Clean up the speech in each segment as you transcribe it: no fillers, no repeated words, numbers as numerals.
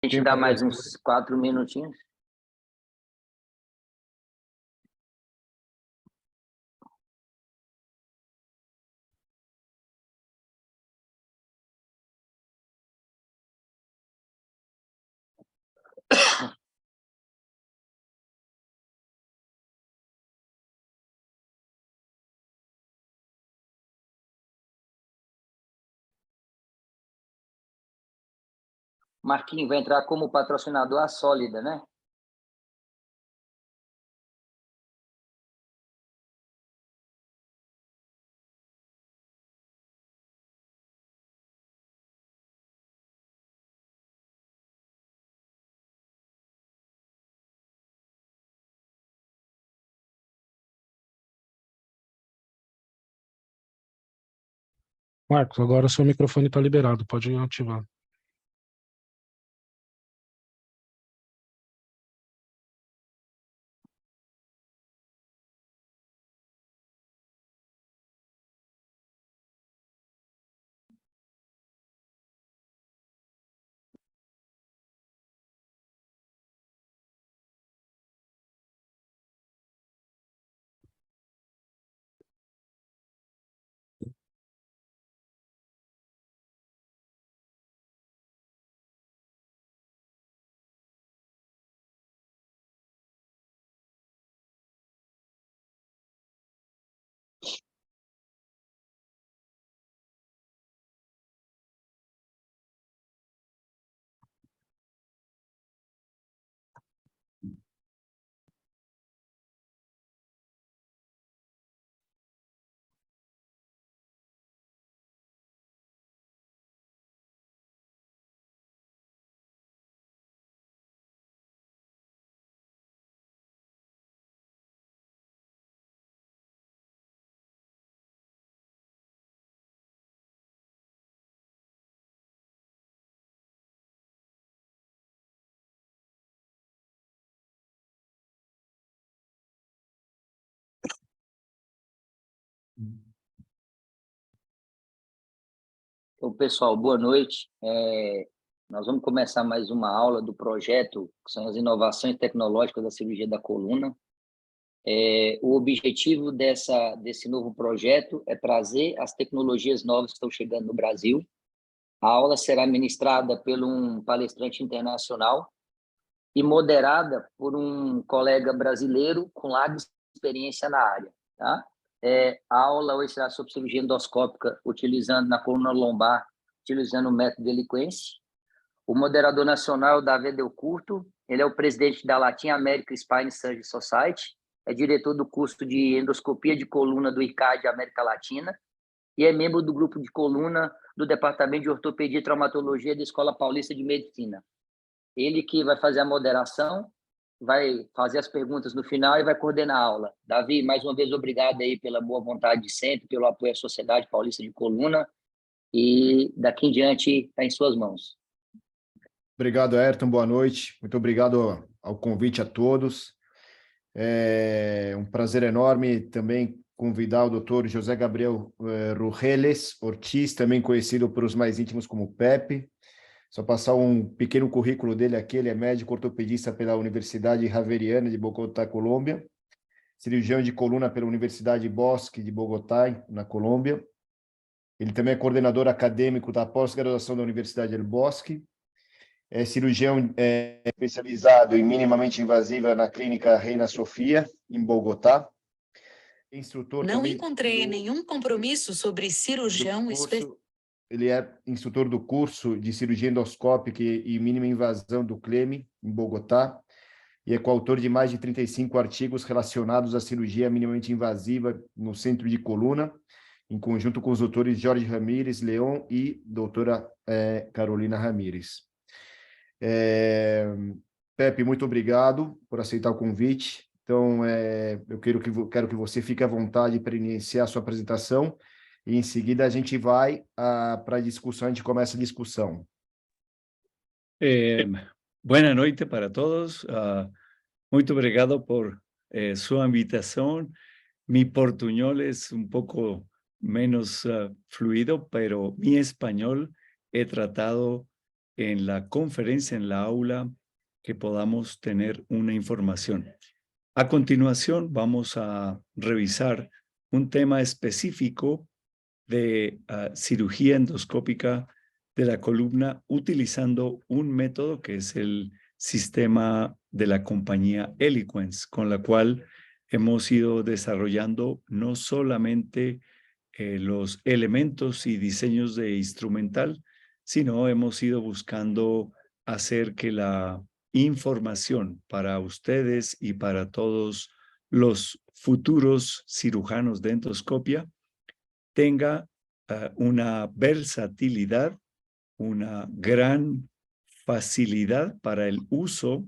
A gente dá mais uns 4 minutinhos. Marquinhos vai entrar como patrocinador a Sólida, né? Marcos, agora seu microfone está liberado, pode ativar. Então, pessoal, boa noite. Nós vamos começar mais uma aula do projeto, que são as inovações tecnológicas da cirurgia da coluna. O objetivo desse novo projeto é trazer as tecnologias novas que estão chegando no Brasil. A aula será ministrada por um palestrante internacional e moderada por um colega brasileiro com larga experiência na área, tá? A aula hoje será sobre cirurgia endoscópica utilizando na coluna lombar, utilizando o método Eliquence. O moderador nacional é o Davi Del Curto, ele é o presidente da Latin American Spine Surgery Society, é diretor do curso de endoscopia de coluna do ICAD América Latina e é membro do grupo de coluna do Departamento de Ortopedia e Traumatologia da Escola Paulista de Medicina. Ele que vai fazer a moderação, vai fazer as perguntas no final e vai coordenar a aula. Davi, mais uma vez, obrigado aí pela boa vontade de sempre, pelo apoio à Sociedade Paulista de Coluna, e daqui em diante está em suas mãos. Obrigado, Ayrton, boa noite. Muito obrigado ao convite a todos. É um prazer enorme também convidar o Dr. José Gabriel Rugeles Ortiz, também conhecido por os mais íntimos como Pepe. Só passar um pequeno currículo dele aqui, ele é médico ortopedista pela Universidade Javeriana de Bogotá, Colômbia, cirurgião de coluna pela Universidade Bosque de Bogotá, na Colômbia. Ele também é coordenador acadêmico da pós-graduação da Universidade del Bosque, é cirurgião especializado em minimamente invasiva na clínica Reina Sofia, em Bogotá. Instrutor Não encontrei nenhum compromisso sobre cirurgião específico. Ele é instrutor do curso de cirurgia endoscópica e mínima invasão do CLEME, em Bogotá, e é coautor de mais de 35 artigos relacionados à cirurgia minimamente invasiva no centro de coluna, em conjunto com os doutores Jorge Ramírez Leon e doutora Carolina Ramírez. Pepe, muito obrigado por aceitar o convite. Então, eu quero que você fique à vontade para iniciar a sua apresentação e, em seguida, a gente vai para a discussão, a gente começa a discussão. Boa noite para todos. Muito obrigado por sua invitação. Mi portuñol es un poco menos fluido, pero mi español he tratado en la conferencia, en la aula, que podamos tener una información. A continuación, vamos a revisar un tema específico de cirugía endoscópica de la columna utilizando un método que es el sistema de la compañía Eloquence, con la cual hemos ido desarrollando no solamente los elementos y diseños de instrumental, sino hemos ido buscando hacer que la información para ustedes y para todos los futuros cirujanos de endoscopia tenga una versatilidad, una gran facilidad para el uso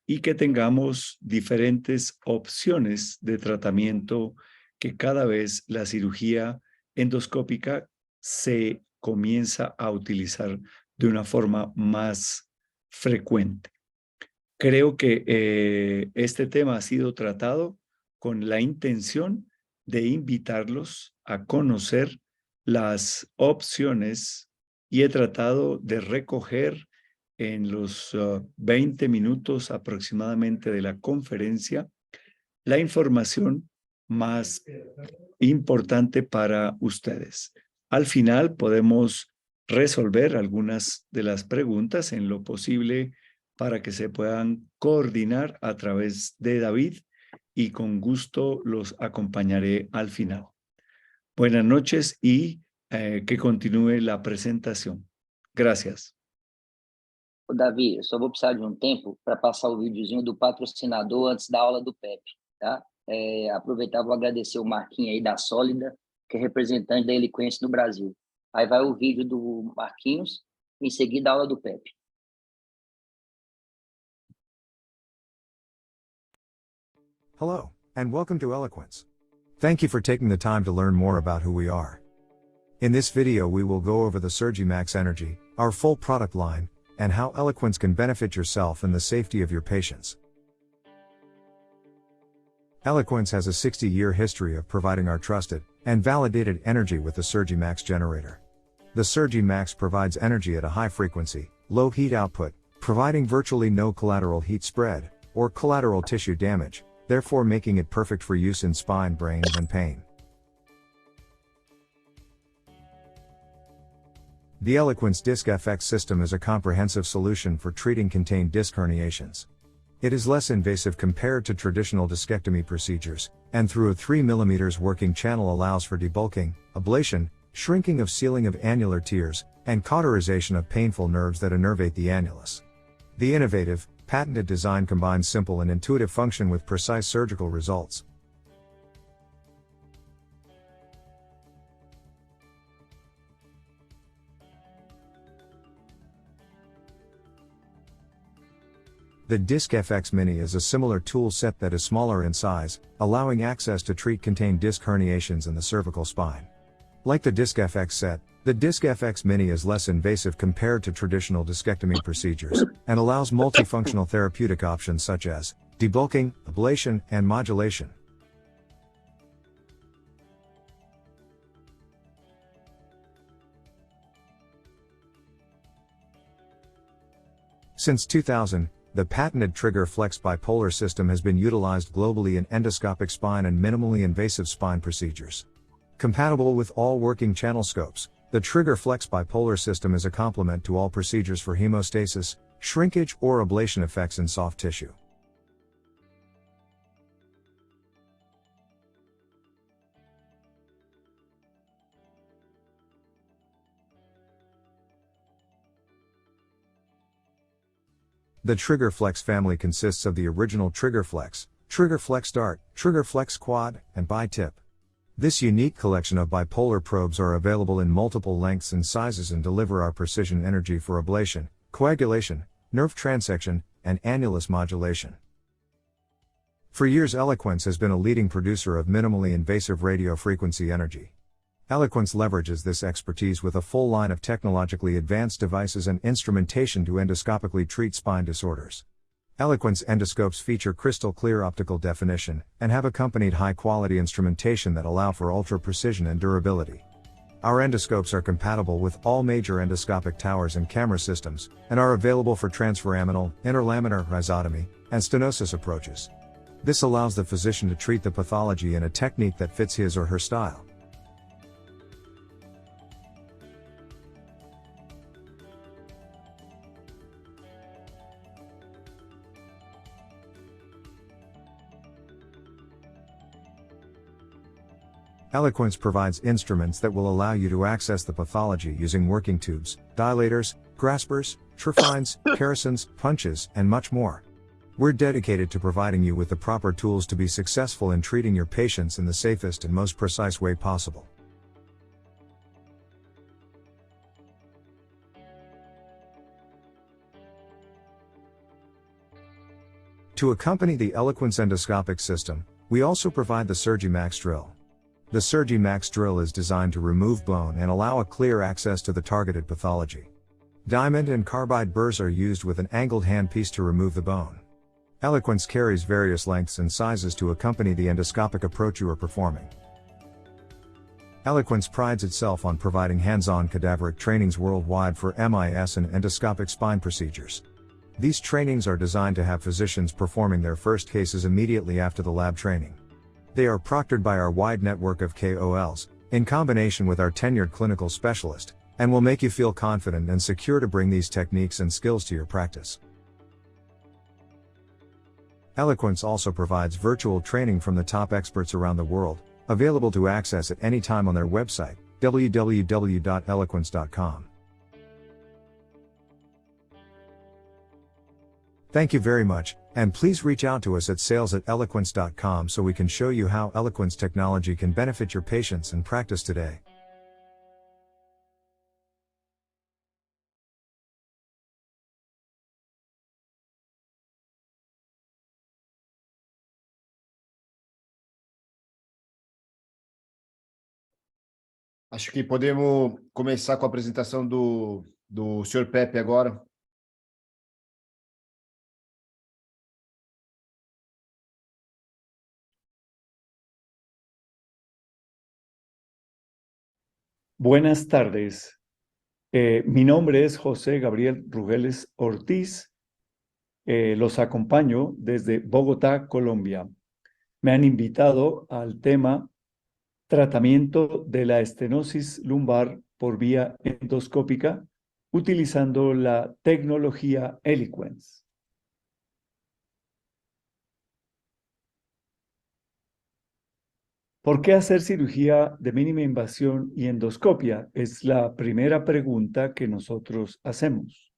y que tengamos diferentes opciones de tratamiento, que cada vez la cirugía endoscópica se comienza a utilizar de una forma más frecuente. Creo que este tema ha sido tratado con la intención de invitarlos a conocer las opciones y he tratado de recoger en los 20 minutos aproximadamente de la conferencia la información más importante para ustedes. Al final podemos resolver algunas de las preguntas en lo posible para que se puedan coordinar a través de David y con gusto los acompañaré al final. Buenas noches y que continúe la presentación. Gracias. Davi, eu só vou precisar de um tempo para passar o videozinho do patrocinador antes da aula do PEP, tá? Aproveitar, vou agradecer o Marquinhos aí da Sólida, que é representante da Eloquence no Brasil. Aí vai o vídeo do Marquinhos, em seguida a aula do PEP. Hello, and welcome to Eloquence. Thank you for taking the time to learn more about who we are. In this video we will go over the SurgiMax Energy, our full product line, and how Eloquence can benefit yourself and the safety of your patients. Eloquence has a 60-year history of providing our trusted and validated energy with the SurgiMax generator. The SurgiMax provides energy at a high frequency, low heat output, providing virtually no collateral heat spread, or collateral tissue damage, therefore making it perfect for use in spine, brain, and pain. The Eloquence Disc FX system is a comprehensive solution for treating contained disc herniations. It is less invasive compared to traditional discectomy procedures, and through a 3 mm working channel allows for debulking, ablation, shrinking of sealing of annular tears, and cauterization of painful nerves that innervate the annulus. The innovative, patented design combines simple and intuitive function with precise surgical results. The Disc FX Mini is a similar tool set that is smaller in size, allowing access to treat contained disc herniations in the cervical spine. Like the Disc FX set, the Disc FX Mini is less invasive compared to traditional discectomy procedures, and allows multifunctional therapeutic options such as debulking, ablation, and modulation. Since 2000, the patented Trigger Flex bipolar system has been utilized globally in endoscopic spine and minimally invasive spine procedures. Compatible with all working channel scopes, the Trigger Flex bipolar system is a complement to all procedures for hemostasis, shrinkage, or ablation effects in soft tissue. The Trigger Flex family consists of the original Trigger Flex, Trigger Flex Dart, Trigger Flex Quad, and Bi-Tip. This unique collection of bipolar probes are available in multiple lengths and sizes and deliver our precision energy for ablation, coagulation, nerve transection, and annulus modulation. For years Eloquence has been a leading producer of minimally invasive radiofrequency energy. Eloquence leverages this expertise with a full line of technologically advanced devices and instrumentation to endoscopically treat spine disorders. Eloquence endoscopes feature crystal clear optical definition, and have accompanied high-quality instrumentation that allow for ultra-precision and durability. Our endoscopes are compatible with all major endoscopic towers and camera systems, and are available for transforaminal, interlaminar rhizotomy, and stenosis approaches. This allows the physician to treat the pathology in a technique that fits his or her style. Eloquence provides instruments that will allow you to access the pathology using working tubes, dilators, graspers, trifines, kerosins, punches, and much more. We're dedicated to providing you with the proper tools to be successful in treating your patients in the safest and most precise way possible. To accompany the Eloquence endoscopic system, we also provide the SurgiMax drill. The SurgiMax drill is designed to remove bone and allow a clear access to the targeted pathology. Diamond and carbide burrs are used with an angled handpiece to remove the bone. Eloquence carries various lengths and sizes to accompany the endoscopic approach you are performing. Eloquence prides itself on providing hands-on cadaveric trainings worldwide for MIS and endoscopic spine procedures. These trainings are designed to have physicians performing their first cases immediately after the lab training. They are proctored by our wide network of KOLs, in combination with our tenured clinical specialist, and will make you feel confident and secure to bring these techniques and skills to your practice. Eloquence also provides virtual training from the top experts around the world, available to access at any time on their website, www.eloquence.com. Thank you very much, and please reach out to us at sales@eloquence.com so we can show you how Eloquence technology can benefit your patients and practice today. Acho que podemos começar com a apresentação do Sr. Pepe agora. Buenas tardes. Mi nombre es José Gabriel Rugeles Ortiz. Los acompaño desde Bogotá, Colombia. Me han invitado al tema tratamiento de la estenosis lumbar por vía endoscópica utilizando la tecnología Eloquence. ¿Por qué hacer cirugía de mínima invasión y endoscopia? Es la primera pregunta que nosotros hacemos.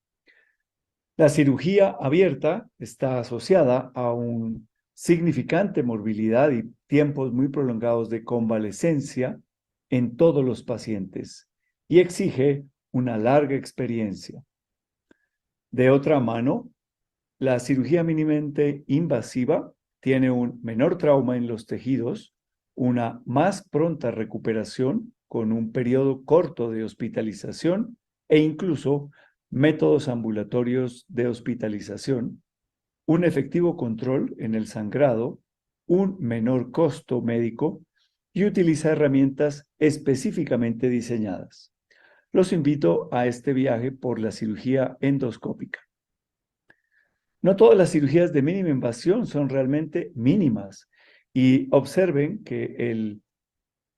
La cirugía abierta está asociada a una significante morbilidad y tiempos muy prolongados de convalecencia en todos los pacientes y exige una larga experiencia. De otra mano, la cirugía mínimamente invasiva tiene un menor trauma en los tejidos, una más pronta recuperación con un periodo corto de hospitalización e incluso métodos ambulatorios de hospitalización, un efectivo control en el sangrado, un menor costo médico y utiliza herramientas específicamente diseñadas. Los invito a este viaje por la cirugía endoscópica. No todas las cirugías de mínima invasión son realmente mínimas. Y observen que el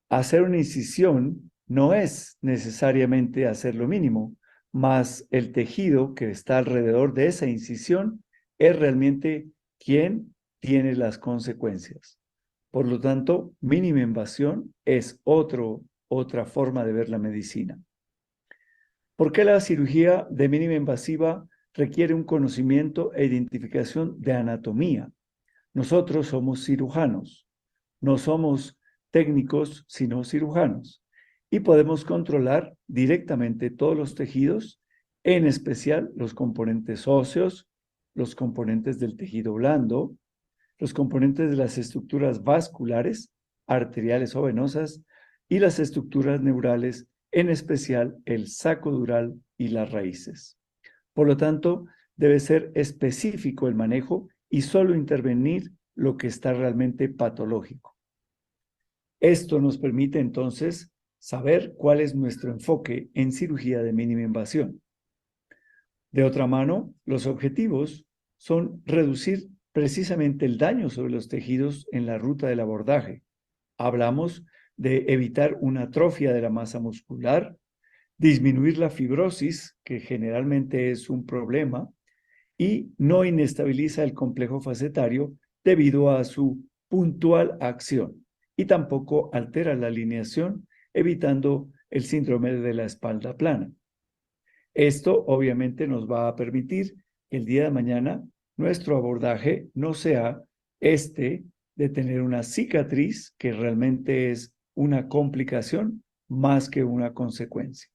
hacer una incisión no es necesariamente hacer lo mínimo, mas el tejido que está alrededor de esa incisión es realmente quien tiene las consecuencias. Por lo tanto, mínima invasión es otra forma de ver la medicina. ¿Por qué la cirugía de mínima invasiva requiere un conocimiento e identificación de anatomía? Nosotros somos cirujanos, no somos técnicos, sino cirujanos, y podemos controlar directamente todos los tejidos, en especial los componentes óseos, los componentes del tejido blando, los componentes de las estructuras vasculares, arteriales o venosas, y las estructuras neurales, en especial el saco dural y las raíces. Por lo tanto, debe ser específico el manejo y solo intervenir lo que está realmente patológico. Esto nos permite entonces saber cuál es nuestro enfoque en cirugía de mínima invasión. De otra mano, los objetivos son reducir precisamente el daño sobre los tejidos en la ruta del abordaje. Hablamos de evitar una atrofia de la masa muscular, disminuir la fibrosis, que generalmente es un problema, y no inestabiliza el complejo facetario debido a su puntual acción, y tampoco altera la alineación, evitando el síndrome de la espalda plana. Esto obviamente nos va a permitir que el día de mañana nuestro abordaje no sea de tener una cicatriz, que realmente es una complicación más que una consecuencia.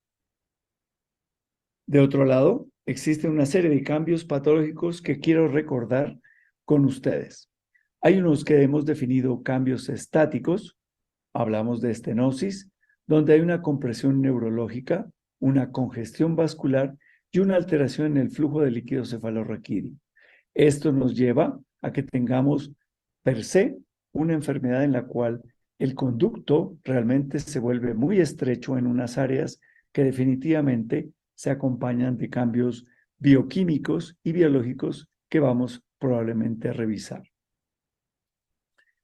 De otro lado, existe una serie de cambios patológicos que quiero recordar con ustedes. Hay unos que hemos definido cambios estáticos, hablamos de estenosis, donde hay una compresión neurológica, una congestión vascular y una alteración en el flujo de líquido cefalorraquídeo. Esto nos lleva a que tengamos per se una enfermedad en la cual el conducto realmente se vuelve muy estrecho en unas áreas que definitivamente se acompañan de cambios bioquímicos y biológicos que vamos probablemente a revisar.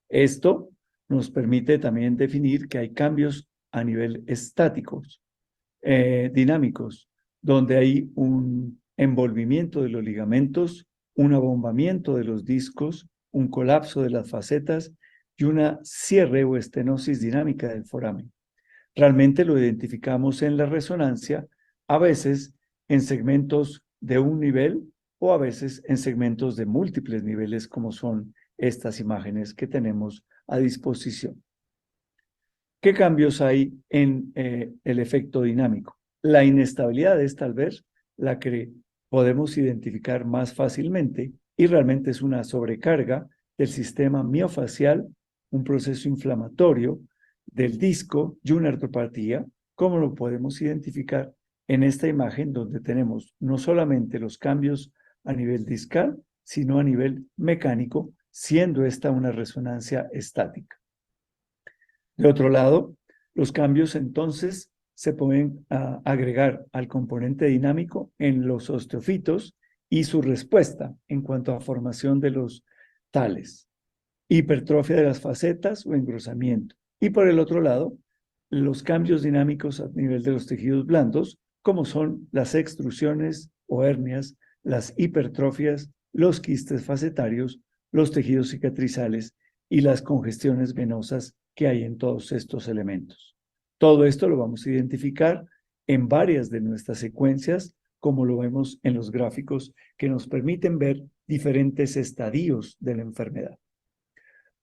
Esto nos permite también definir que hay cambios a nivel estáticos, dinámicos, donde hay un envolvimiento de los ligamentos, un abombamiento de los discos, un colapso de las facetas y una cierre o estenosis dinámica del foramen. Realmente lo identificamos en la resonancia, a veces en segmentos de un nivel o a veces en segmentos de múltiples niveles, como son estas imágenes que tenemos a disposición. ¿Qué cambios hay en el efecto dinámico? La inestabilidad es tal vez la que podemos identificar más fácilmente y realmente es una sobrecarga del sistema miofacial, un proceso inflamatorio del disco y una artropatía, como lo podemos identificar en esta imagen, donde tenemos no solamente los cambios a nivel discal, sino a nivel mecánico, siendo esta una resonancia estática. De otro lado, los cambios entonces se pueden agregar al componente dinámico en los osteofitos y su respuesta en cuanto a formación de los tales, hipertrofia de las facetas o engrosamiento. Y por el otro lado, los cambios dinámicos a nivel de los tejidos blandos, como son las extrusiones o hernias, las hipertrofias, los quistes facetarios, los tejidos cicatrizales y las congestiones venosas que hay en todos estos elementos. Todo esto lo vamos a identificar en varias de nuestras secuencias, como lo vemos en los gráficos que nos permiten ver diferentes estadios de la enfermedad.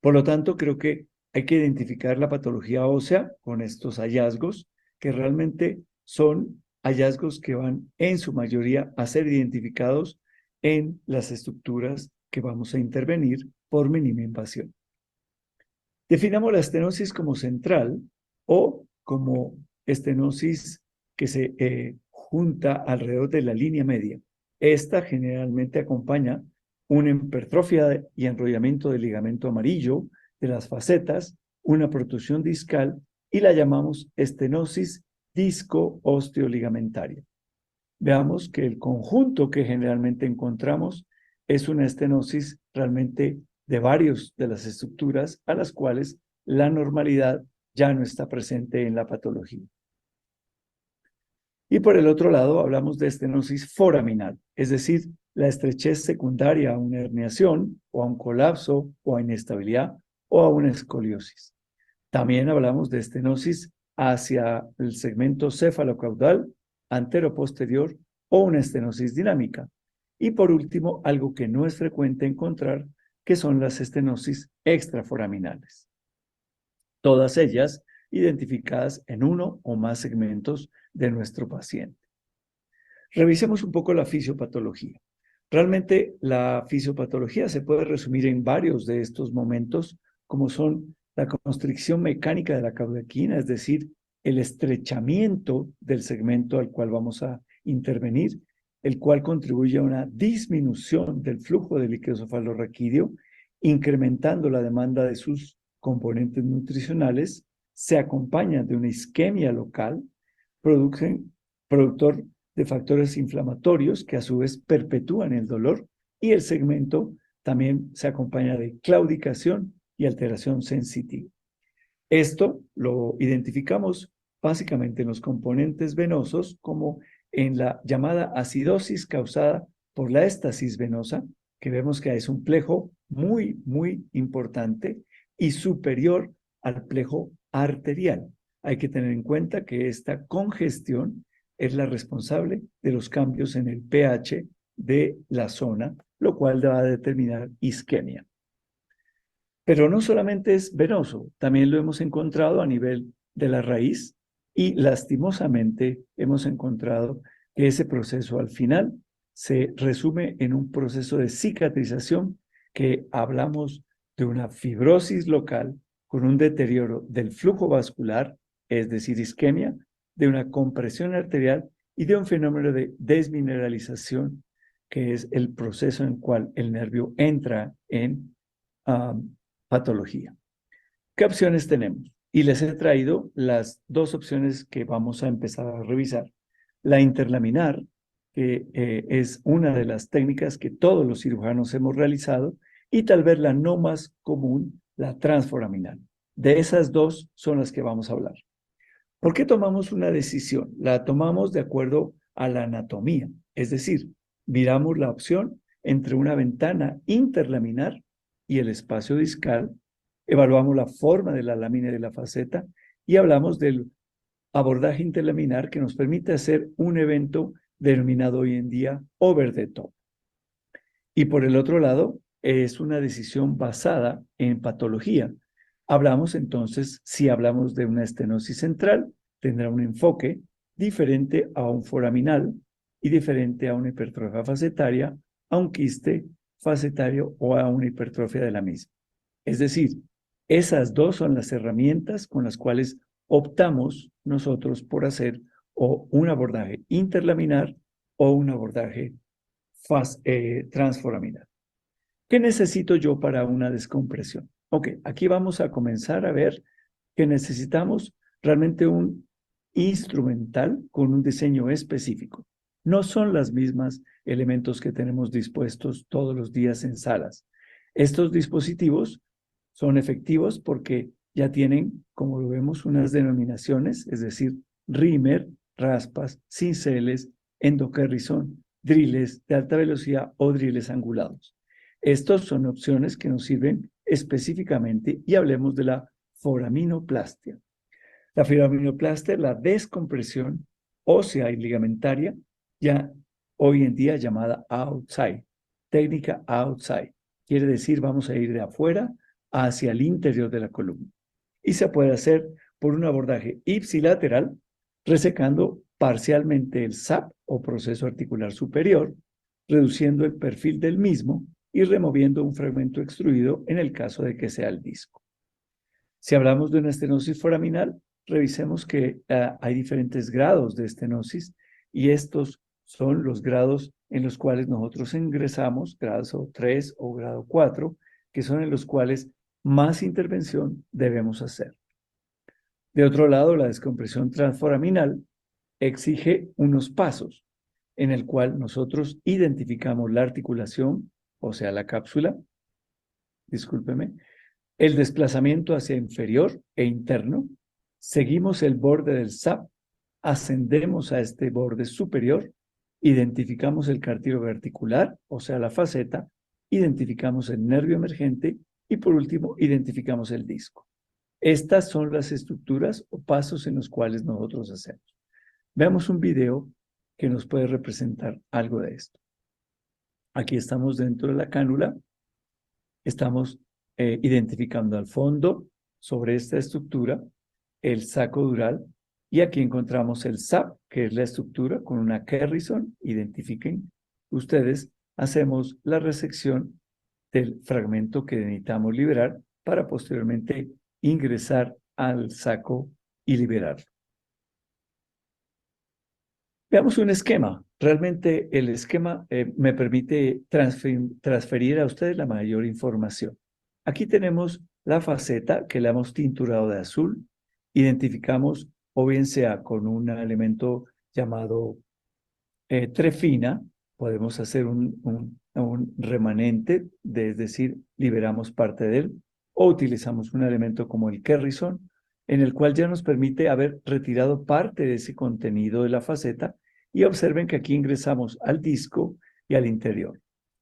Por lo tanto, creo que hay que identificar la patología ósea con estos hallazgos, que realmente son hallazgos que van en su mayoría a ser identificados en las estructuras que vamos a intervenir por mínima invasión. Definamos la estenosis como central o como estenosis que se junta alrededor de la línea media. Esta generalmente acompaña una hipertrofia y enrollamiento del ligamento amarillo de las facetas, una protrusión discal y la llamamos estenosis disco-osteoligamentaria. Veamos que el conjunto que generalmente encontramos es una estenosis realmente de varios de las estructuras a las cuales la normalidad ya no está presente en la patología. Y por el otro lado hablamos de estenosis foraminal, es decir, la estrechez secundaria a una herniación o a un colapso o a inestabilidad o a una escoliosis. También hablamos de estenosis hacia el segmento cefalocaudal, antero-posterior o una estenosis dinámica. Y por último, algo que no es frecuente encontrar, que son las estenosis extraforaminales. Todas ellas identificadas en uno o más segmentos de nuestro paciente. Revisemos un poco la fisiopatología. Realmente la fisiopatología se puede resumir en varios de estos momentos, como son la constricción mecánica de la caudequina, es decir, el estrechamiento del segmento al cual vamos a intervenir, el cual contribuye a una disminución del flujo de líquido cefalorraquídeo, incrementando la demanda de sus componentes nutricionales, se acompaña de una isquemia local, productor de factores inflamatorios que a su vez perpetúan el dolor, y el segmento también se acompaña de claudicación y alteración sensitiva. Esto lo identificamos básicamente en los componentes venosos, como en la llamada acidosis causada por la éstasis venosa, que vemos que es un plejo muy, muy importante y superior al plejo arterial. Hay que tener en cuenta que esta congestión es la responsable de los cambios en el pH de la zona, lo cual va a determinar isquemia. Pero no solamente es venoso, también lo hemos encontrado a nivel de la raíz y lastimosamente hemos encontrado que ese proceso al final se resume en un proceso de cicatrización que hablamos de una fibrosis local con un deterioro del flujo vascular, es decir, isquemia, de una compresión arterial y de un fenómeno de desmineralización, que es el proceso en el cual el nervio entra en patología. ¿Qué opciones tenemos? Y les he traído las dos opciones que vamos a empezar a revisar. La interlaminar, que es una de las técnicas que todos los cirujanos hemos realizado, y tal vez la no más común, la transforaminal. De esas dos son las que vamos a hablar. ¿Por qué tomamos una decisión? La tomamos de acuerdo a la anatomía, es decir, miramos la opción entre una ventana interlaminar y el espacio discal, evaluamos la forma de la lámina y de la faceta y hablamos del abordaje interlaminar que nos permite hacer un evento denominado hoy en día over the top. Y por el otro lado, es una decisión basada en patología. Hablamos entonces, si hablamos de una estenosis central, tendrá un enfoque diferente a un foraminal y diferente a una hipertrofia facetaria, a un quiste facetario o a una hipertrofia de la misma. Es decir, esas dos son las herramientas con las cuales optamos nosotros por hacer o un abordaje interlaminar o un abordaje transforaminal. ¿Qué necesito yo para una descompresión? Ok, aquí vamos a comenzar a ver que necesitamos realmente un instrumental con un diseño específico. No son las mismas elementos que tenemos dispuestos todos los días en salas. Estos dispositivos son efectivos porque ya tienen, como lo vemos, unas denominaciones, es decir, Rimmer, raspas, cinceles, endokerrison, driles de alta velocidad o driles angulados. Estos son opciones que nos sirven específicamente y hablemos de la foraminoplastia. La foraminoplastia es la descompresión ósea y ligamentaria, ya hoy en día llamada outside, técnica outside. Quiere decir, vamos a ir de afuera hacia el interior de la columna. Y se puede hacer por un abordaje ipsilateral, resecando parcialmente el SAP o proceso articular superior, reduciendo el perfil del mismo y removiendo un fragmento extruido en el caso de que sea el disco. Si hablamos de una estenosis foraminal, revisemos que hay diferentes grados de estenosis y estos son los grados en los cuales nosotros ingresamos, grado 3 o grado 4, que son en los cuales más intervención debemos hacer. De otro lado, la descompresión transforaminal exige unos pasos en el cual nosotros identificamos la articulación, o sea, la cápsula, discúlpeme, el desplazamiento hacia inferior e interno, seguimos el borde del SAP, ascendemos a este borde superior, identificamos el cartílago articular, o sea, la faceta, identificamos el nervio emergente y por último identificamos el disco. Estas son las estructuras o pasos en los cuales nosotros hacemos. Veamos un video que nos puede representar algo de esto. Aquí estamos dentro de la cánula, estamos identificando al fondo sobre esta estructura el saco dural y aquí encontramos el SAP, que es la estructura con una Kerrison. Identifiquen ustedes, hacemos la resección del fragmento que necesitamos liberar para posteriormente ingresar al saco y liberarlo. Veamos un esquema. Realmente el esquema me permite transferir a ustedes la mayor información. Aquí tenemos la faceta que la hemos tinturado de azul identificamos, o bien sea con un elemento llamado trefina, podemos hacer un remanente, es decir, liberamos parte de él, o utilizamos un elemento como el Kerrison, en el cual ya nos permite haber retirado parte de ese contenido de la faceta, y observen que aquí ingresamos al disco y al interior.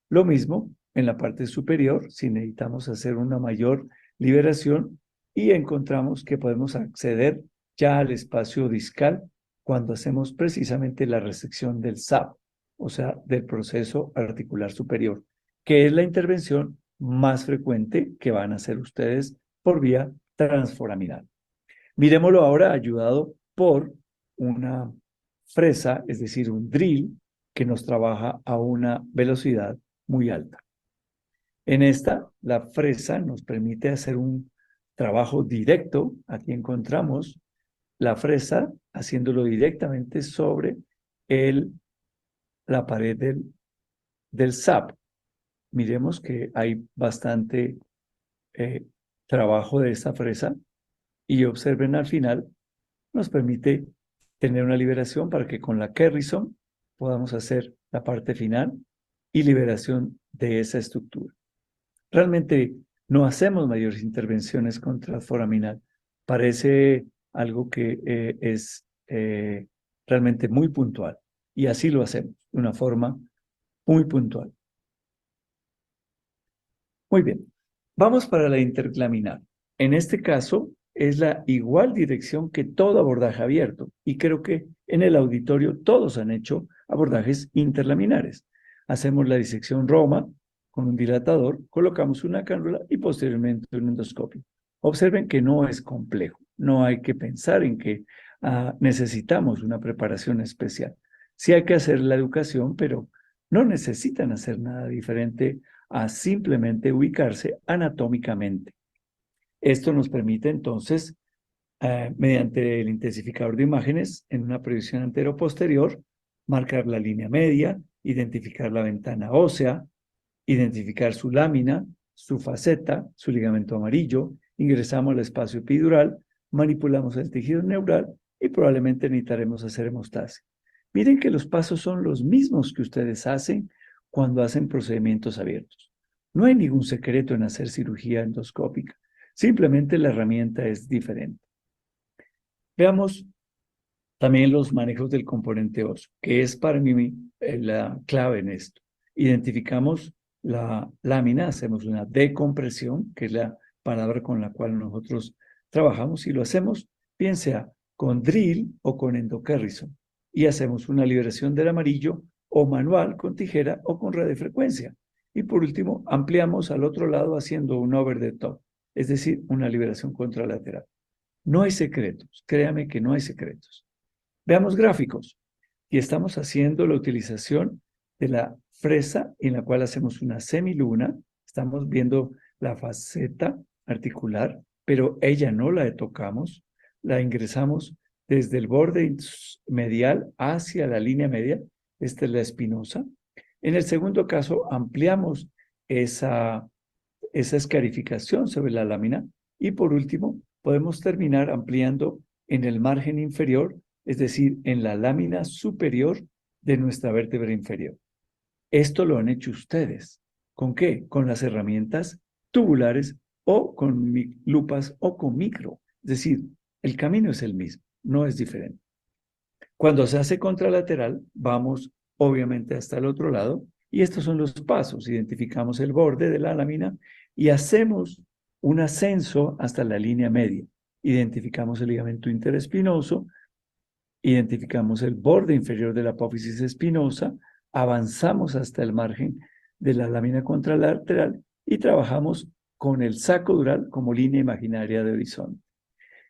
Lo mismo en la parte superior, si necesitamos hacer una mayor liberación, y encontramos que podemos acceder ya al espacio discal cuando hacemos precisamente la resección del SAP, o sea, del proceso articular superior, que es la intervención más frecuente que van a hacer ustedes por vía transforaminal. Miremoslo ahora ayudado por una fresa, es decir, un drill que nos trabaja a una velocidad muy alta. En esta, la fresa nos permite hacer un trabajo directo. Aquí encontramos la fresa haciéndolo directamente sobre la pared del SAP. Miremos que hay bastante trabajo de esta fresa, y observen al final, nos permite tener una liberación para que con la Kerrison podamos hacer la parte final y liberación de esa estructura. Realmente no hacemos mayores intervenciones con transforaminal. Parece algo que es realmente muy puntual, y así lo hacemos de una forma muy puntual. Muy bien, vamos para la interlaminar. En este caso es la igual dirección que todo abordaje abierto, y creo que en el auditorio todos han hecho abordajes interlaminares. Hacemos la disección Roma con un dilatador, colocamos una cánula y posteriormente un endoscopio. Observen que no es complejo, no hay que pensar en que necesitamos una preparación especial. Sí hay que hacer la educación, pero no necesitan hacer nada diferente a simplemente ubicarse anatómicamente. Esto nos permite entonces, mediante el intensificador de imágenes, en una proyección antero-posterior, marcar la línea media, identificar la ventana ósea, identificar su lámina, su faceta, su ligamento amarillo, ingresamos al espacio epidural, manipulamos el tejido neural y probablemente necesitaremos hacer hemostasia. Miren que los pasos son los mismos que ustedes hacen cuando hacen procedimientos abiertos. No hay ningún secreto en hacer cirugía endoscópica, simplemente la herramienta es diferente. Veamos también los manejos del componente óseo, que es para mí la clave en esto. Identificamos la lámina, hacemos una decompresión, que es la palabra con la cual nosotros trabajamos, y lo hacemos bien sea con drill o con endokerrison, y hacemos una liberación del amarillo o manual con tijera o con radiofrecuencia. Y por último, ampliamos al otro lado haciendo un over the top, es decir, una liberación contralateral. No hay secretos, créame que no hay secretos. Veamos gráficos. Y estamos haciendo la utilización de la fresa, en la cual hacemos una semiluna. Estamos viendo la faceta articular, pero ella no la tocamos. La ingresamos desde el borde medial hacia la línea media. Esta es la espinosa. En el segundo caso, ampliamos esa escarificación sobre la lámina. Y por último, podemos terminar ampliando en el margen inferior, es decir, en la lámina superior de nuestra vértebra inferior. Esto lo han hecho ustedes. ¿Con qué? Con las herramientas tubulares o con lupas o con micro. Es decir, el camino es el mismo, no es diferente. Cuando se hace contralateral, vamos obviamente hasta el otro lado, y estos son los pasos. Identificamos el borde de la lámina y hacemos un ascenso hasta la línea media. Identificamos el ligamento interespinoso, identificamos el borde inferior de la apófisis espinosa, avanzamos hasta el margen de la lámina contralateral y trabajamos con el saco dural como línea imaginaria de horizonte.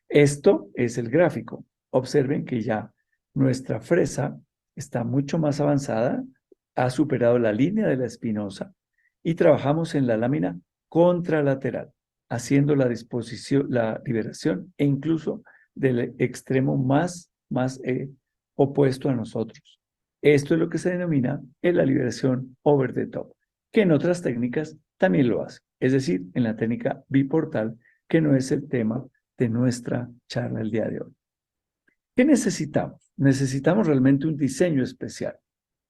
Esto es el gráfico. Observen que ya nuestra fresa está mucho más avanzada, ha superado la línea de la espinosa y trabajamos en la lámina contralateral, haciendo la disposición, la liberación e incluso del extremo más opuesto a nosotros. Esto es lo que se denomina la liberación over the top, que en otras técnicas también lo hace, es decir, en la técnica biportal, que no es el tema de nuestra charla el día de hoy. ¿Qué necesitamos? Necesitamos realmente un diseño especial.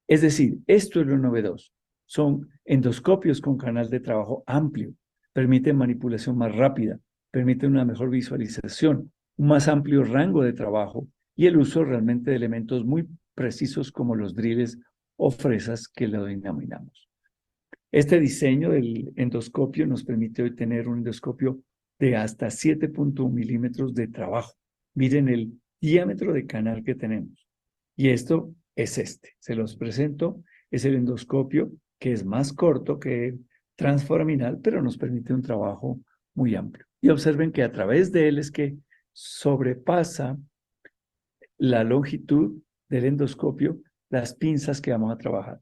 Es decir, esto es lo novedoso. Son endoscopios con canal de trabajo amplio, permiten manipulación más rápida, permiten una mejor visualización, un más amplio rango de trabajo y el uso realmente de elementos muy precisos como los drills o fresas que lo denominamos. Este diseño del endoscopio nos permite hoy tener un endoscopio de hasta 7.1 milímetros de trabajo. Miren el diámetro de canal que tenemos. Y esto es este. Se los presento. Es el endoscopio que es más corto que el transforaminal, pero nos permite un trabajo muy amplio. Y observen que a través de él es que sobrepasa la longitud del endoscopio las pinzas que vamos a trabajar.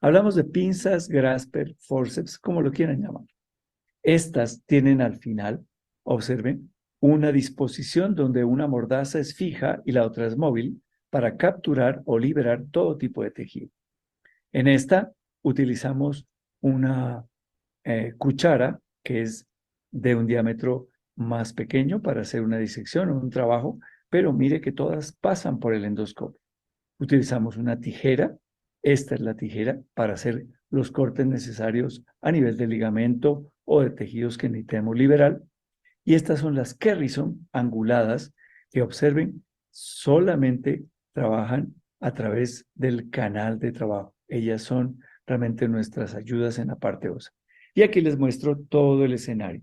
Hablamos de pinzas, grasper, forceps, como lo quieran llamar. Estas tienen al final, observen, una disposición donde una mordaza es fija y la otra es móvil para capturar o liberar todo tipo de tejido. En esta utilizamos una cuchara que es de un diámetro más pequeño para hacer una disección o un trabajo, pero mire que todas pasan por el endoscopio. Utilizamos una tijera, esta es la tijera para hacer los cortes necesarios a nivel de ligamento o de tejidos que necesitemos liberar. Y estas son las Kerrison anguladas que observen solamente trabajan a través del canal de trabajo. Ellas son realmente nuestras ayudas en la parte ósea. Y aquí les muestro todo el escenario.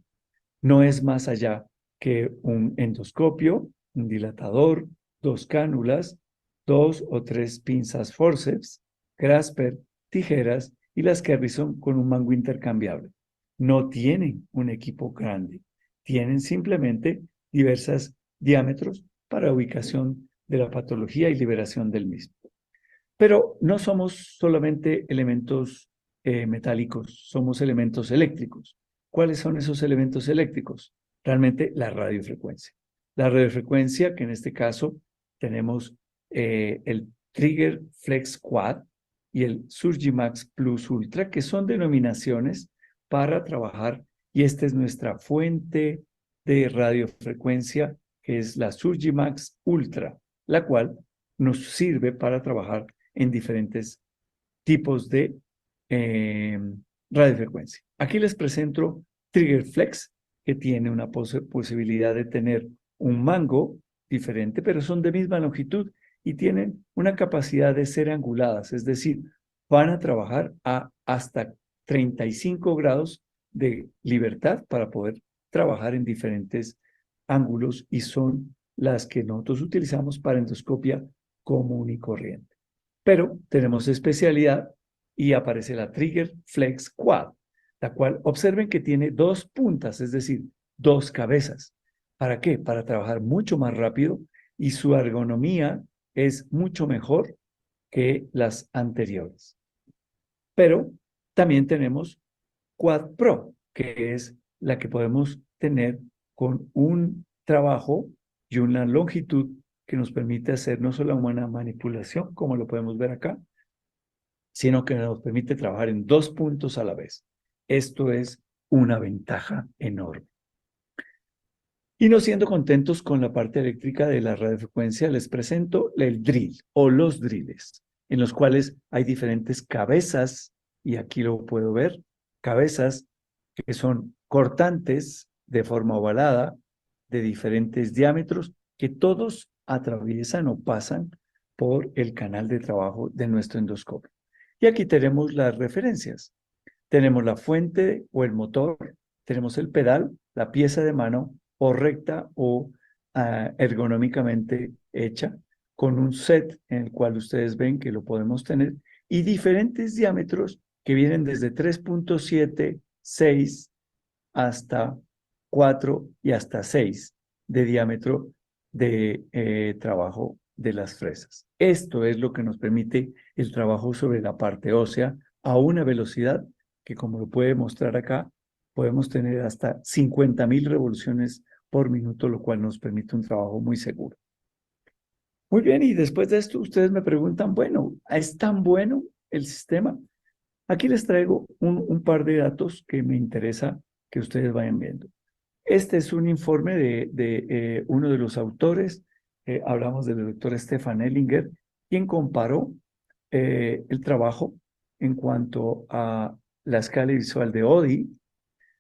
No es más allá que un endoscopio, un dilatador, 2 cánulas, 2 o 3 pinzas forceps, grasper, tijeras y las Kerrison con un mango intercambiable. No tienen un equipo grande, tienen simplemente diversos diámetros para ubicación de la patología y liberación del mismo. Pero no somos solamente elementos metálicos, somos elementos eléctricos. ¿Cuáles son esos elementos eléctricos? Realmente la radiofrecuencia. La radiofrecuencia, que en este caso tenemos el Trigger Flex Quad y el Surgimax Plus Ultra, que son denominaciones para trabajar, y esta es nuestra fuente de radiofrecuencia, que es la Surgimax Ultra, la cual nos sirve para trabajar en diferentes tipos de radiofrecuencia. Aquí les presento Trigger Flex, que tiene una posibilidad de tener un mango diferente, pero son de misma longitud y tienen una capacidad de ser anguladas, es decir, van a trabajar a hasta 35 grados de libertad para poder trabajar en diferentes ángulos y son las que nosotros utilizamos para endoscopia común y corriente. Pero tenemos especialidad y aparece la Trigger Flex Quad, la cual observen que tiene 2 puntas, es decir, 2 cabezas. ¿Para qué? Para trabajar mucho más rápido y su ergonomía es mucho mejor que las anteriores. Pero también tenemos Quad Pro, que es la que podemos tener con un trabajo y una longitud que nos permite hacer no solo una manipulación, como lo podemos ver acá, sino que nos permite trabajar en 2 puntos a la vez. Esto es una ventaja enorme. Y no siendo contentos con la parte eléctrica de la radiofrecuencia, les presento el drill o los drills, en los cuales hay diferentes cabezas, y aquí lo puedo ver, cabezas que son cortantes de forma ovalada, de diferentes diámetros, que todos atraviesan o pasan por el canal de trabajo de nuestro endoscopio. Y aquí tenemos las referencias. Tenemos la fuente o el motor, tenemos el pedal, la pieza de mano, o recta o ergonómicamente hecha, con un set en el cual ustedes ven que lo podemos tener, y diferentes diámetros que vienen desde 3.7, 6, hasta 4 y hasta 6 de diámetro de trabajo de las fresas. Esto es lo que nos permite el trabajo sobre la parte ósea a una velocidad que, como lo puede mostrar acá, podemos tener hasta 50.000 revoluciones por minuto, lo cual nos permite un trabajo muy seguro. Muy bien, y después de esto ustedes me preguntan, bueno, ¿es tan bueno el sistema? Aquí les traigo un par de datos que me interesa que ustedes vayan viendo. Este es un informe de uno de los autores, hablamos del doctor Stefan Ellinger, quien comparó el trabajo en cuanto a la escala visual de ODI,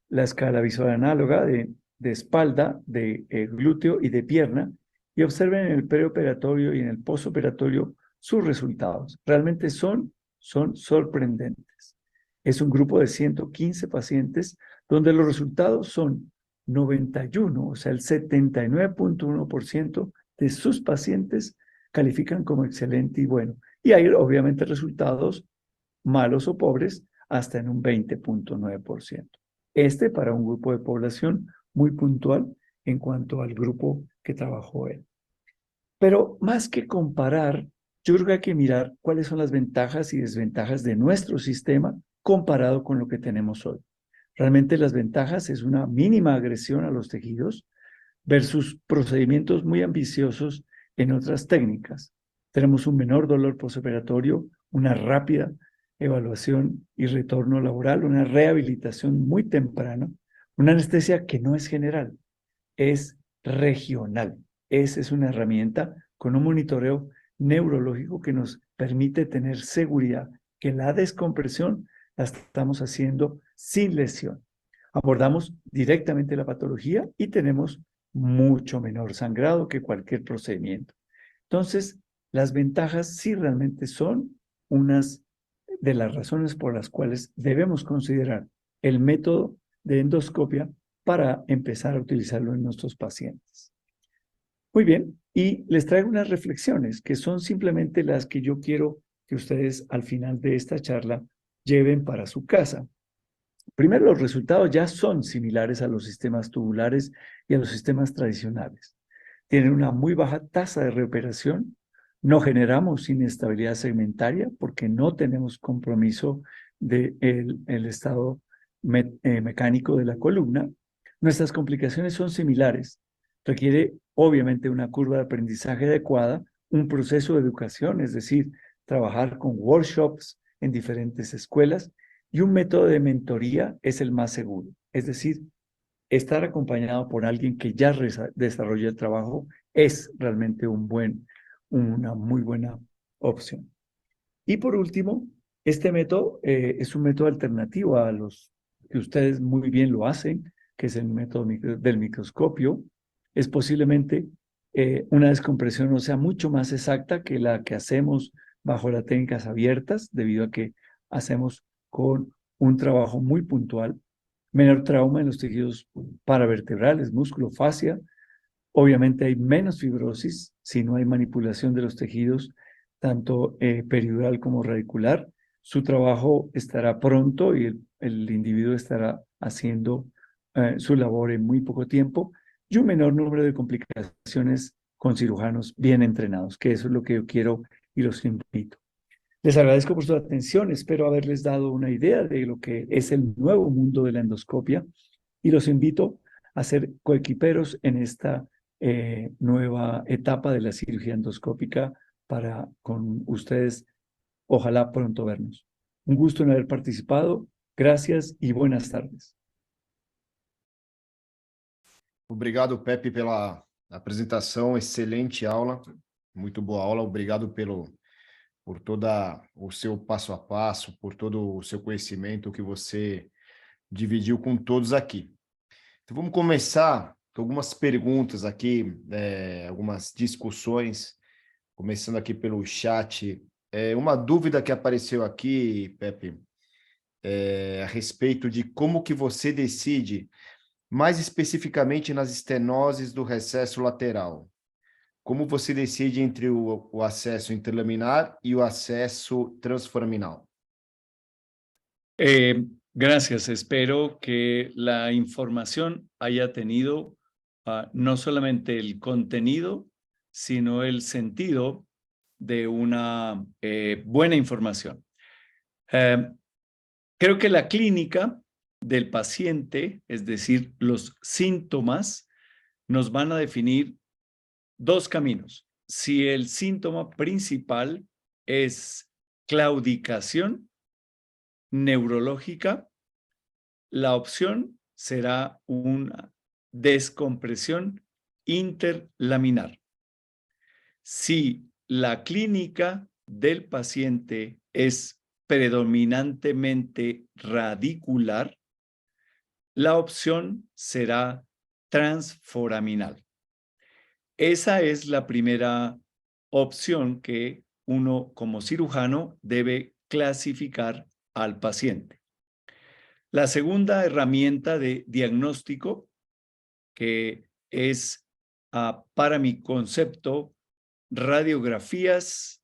la escala visual análoga de espalda, de glúteo y de pierna, y observen en el preoperatorio y en el postoperatorio sus resultados. Realmente son sorprendentes. Es un grupo de 115 pacientes donde los resultados son 91, o sea, el 79.1% de sus pacientes califican como excelente y bueno. Y hay obviamente resultados malos o pobres hasta en un 20.9%. Este para un grupo de población muy puntual en cuanto al grupo que trabajó él. Pero más que comparar, yo creo que hay que mirar cuáles son las ventajas y desventajas de nuestro sistema comparado con lo que tenemos hoy. Realmente las ventajas es una mínima agresión a los tejidos versus procedimientos muy ambiciosos en otras técnicas. Tenemos un menor dolor postoperatorio, una rápida evaluación y retorno laboral, una rehabilitación muy temprana, una anestesia que no es general, es regional. Esa es una herramienta con un monitoreo neurológico que nos permite tener seguridad que la descompresión la estamos haciendo sin lesión. Abordamos directamente la patología y tenemos mucho menor sangrado que cualquier procedimiento. Entonces, las ventajas sí realmente son unas de las razones por las cuales debemos considerar el método de endoscopia para empezar a utilizarlo en nuestros pacientes. Muy bien, y les traigo unas reflexiones que son simplemente las que yo quiero que ustedes al final de esta charla lleven para su casa. Primero, los resultados ya son similares a los sistemas tubulares y a los sistemas tradicionales. Tienen una muy baja tasa de reoperación, no generamos inestabilidad segmentaria porque no tenemos compromiso del estado mecánico de la columna. Nuestras complicaciones son similares. Requiere obviamente una curva de aprendizaje adecuada, un proceso de educación, es decir, trabajar con workshops en diferentes escuelas, y un método de mentoría es el más seguro. Es decir, estar acompañado por alguien que ya desarrolla el trabajo es realmente una muy buena opción. Y por último, este método es un método alternativo a los que ustedes muy bien lo hacen, que es el método del microscopio. Es posiblemente una descompresión no sea mucho más exacta que la que hacemos bajo las técnicas abiertas, debido a que hacemos con un trabajo muy puntual, menor trauma en los tejidos paravertebrales, músculo, fascia. Obviamente hay menos fibrosis si no hay manipulación de los tejidos, tanto peridural como radicular. Su trabajo estará pronto y el individuo estará haciendo su labor en muy poco tiempo, y un menor número de complicaciones con cirujanos bien entrenados, que eso es lo que yo quiero y los invito. Les agradezco por su atención, espero haberles dado una idea de lo que es el nuevo mundo de la endoscopia y los invito a ser coequiperos en esta nueva etapa de la cirugía endoscópica para con ustedes, ojalá pronto vernos. Un gusto en haber participado, gracias y buenas tardes. Obrigado, Pepe, pela apresentação, excelente aula, muito boa aula, obrigado por todo o seu passo a passo, por todo o seu conhecimento que você dividiu com todos aqui. Então vamos começar com algumas perguntas aqui, algumas discussões, começando aqui pelo chat. Uma dúvida que apareceu aqui, Pepe, a respeito de como que você decide, mais especificamente nas estenoses do recesso lateral. Como você decide entre o acesso interlaminar y el acesso transforaminal? Gracias. Espero que la información haya tenido no solamente el contenido, sino el sentido de una buena información. Creo que la clínica del paciente, es decir, los síntomas, nos van a definir dos caminos. Si el síntoma principal es claudicación neurológica, la opción será una descompresión interlaminar. Si la clínica del paciente es predominantemente radicular, la opción será transforaminal. Esa es la primera opción que uno como cirujano debe clasificar al paciente. La segunda herramienta de diagnóstico, que es para mi concepto, radiografías,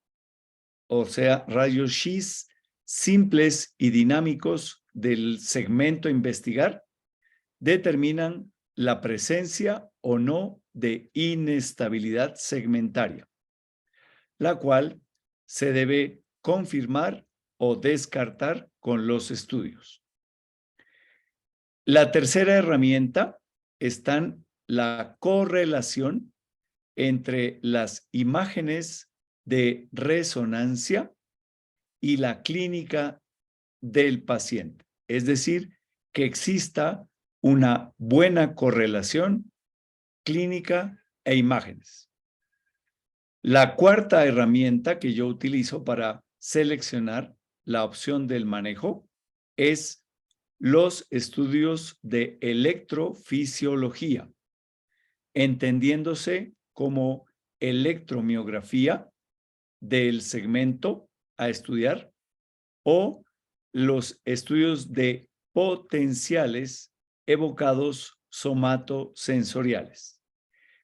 o sea, rayos X simples y dinámicos del segmento a investigar, determinan la presencia o no de inestabilidad segmentaria, la cual se debe confirmar o descartar con los estudios. La tercera herramienta está en la correlación entre las imágenes de resonancia y la clínica del paciente. Es decir, que exista una buena correlación clínica e imágenes. La cuarta herramienta que yo utilizo para seleccionar la opción del manejo es los estudios de electrofisiología, entendiéndose como electromiografía del segmento a estudiar o los estudios de potenciales evocados somatosensoriales,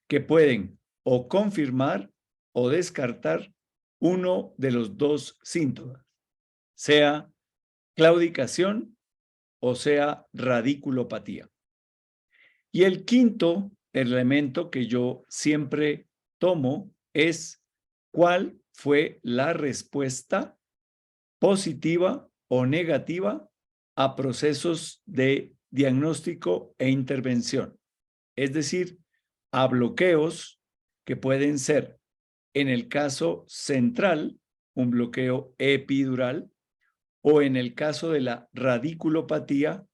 que pueden o confirmar o descartar uno de los dos síntomas, sea claudicación o sea radiculopatía. Y el quinto elemento que yo siempre tomo es cuál fue la respuesta positiva o negativa a procesos de diagnóstico e intervención. Es decir, a bloqueos que pueden ser, en el caso central, un bloqueo epidural, o en el caso de la radiculopatía,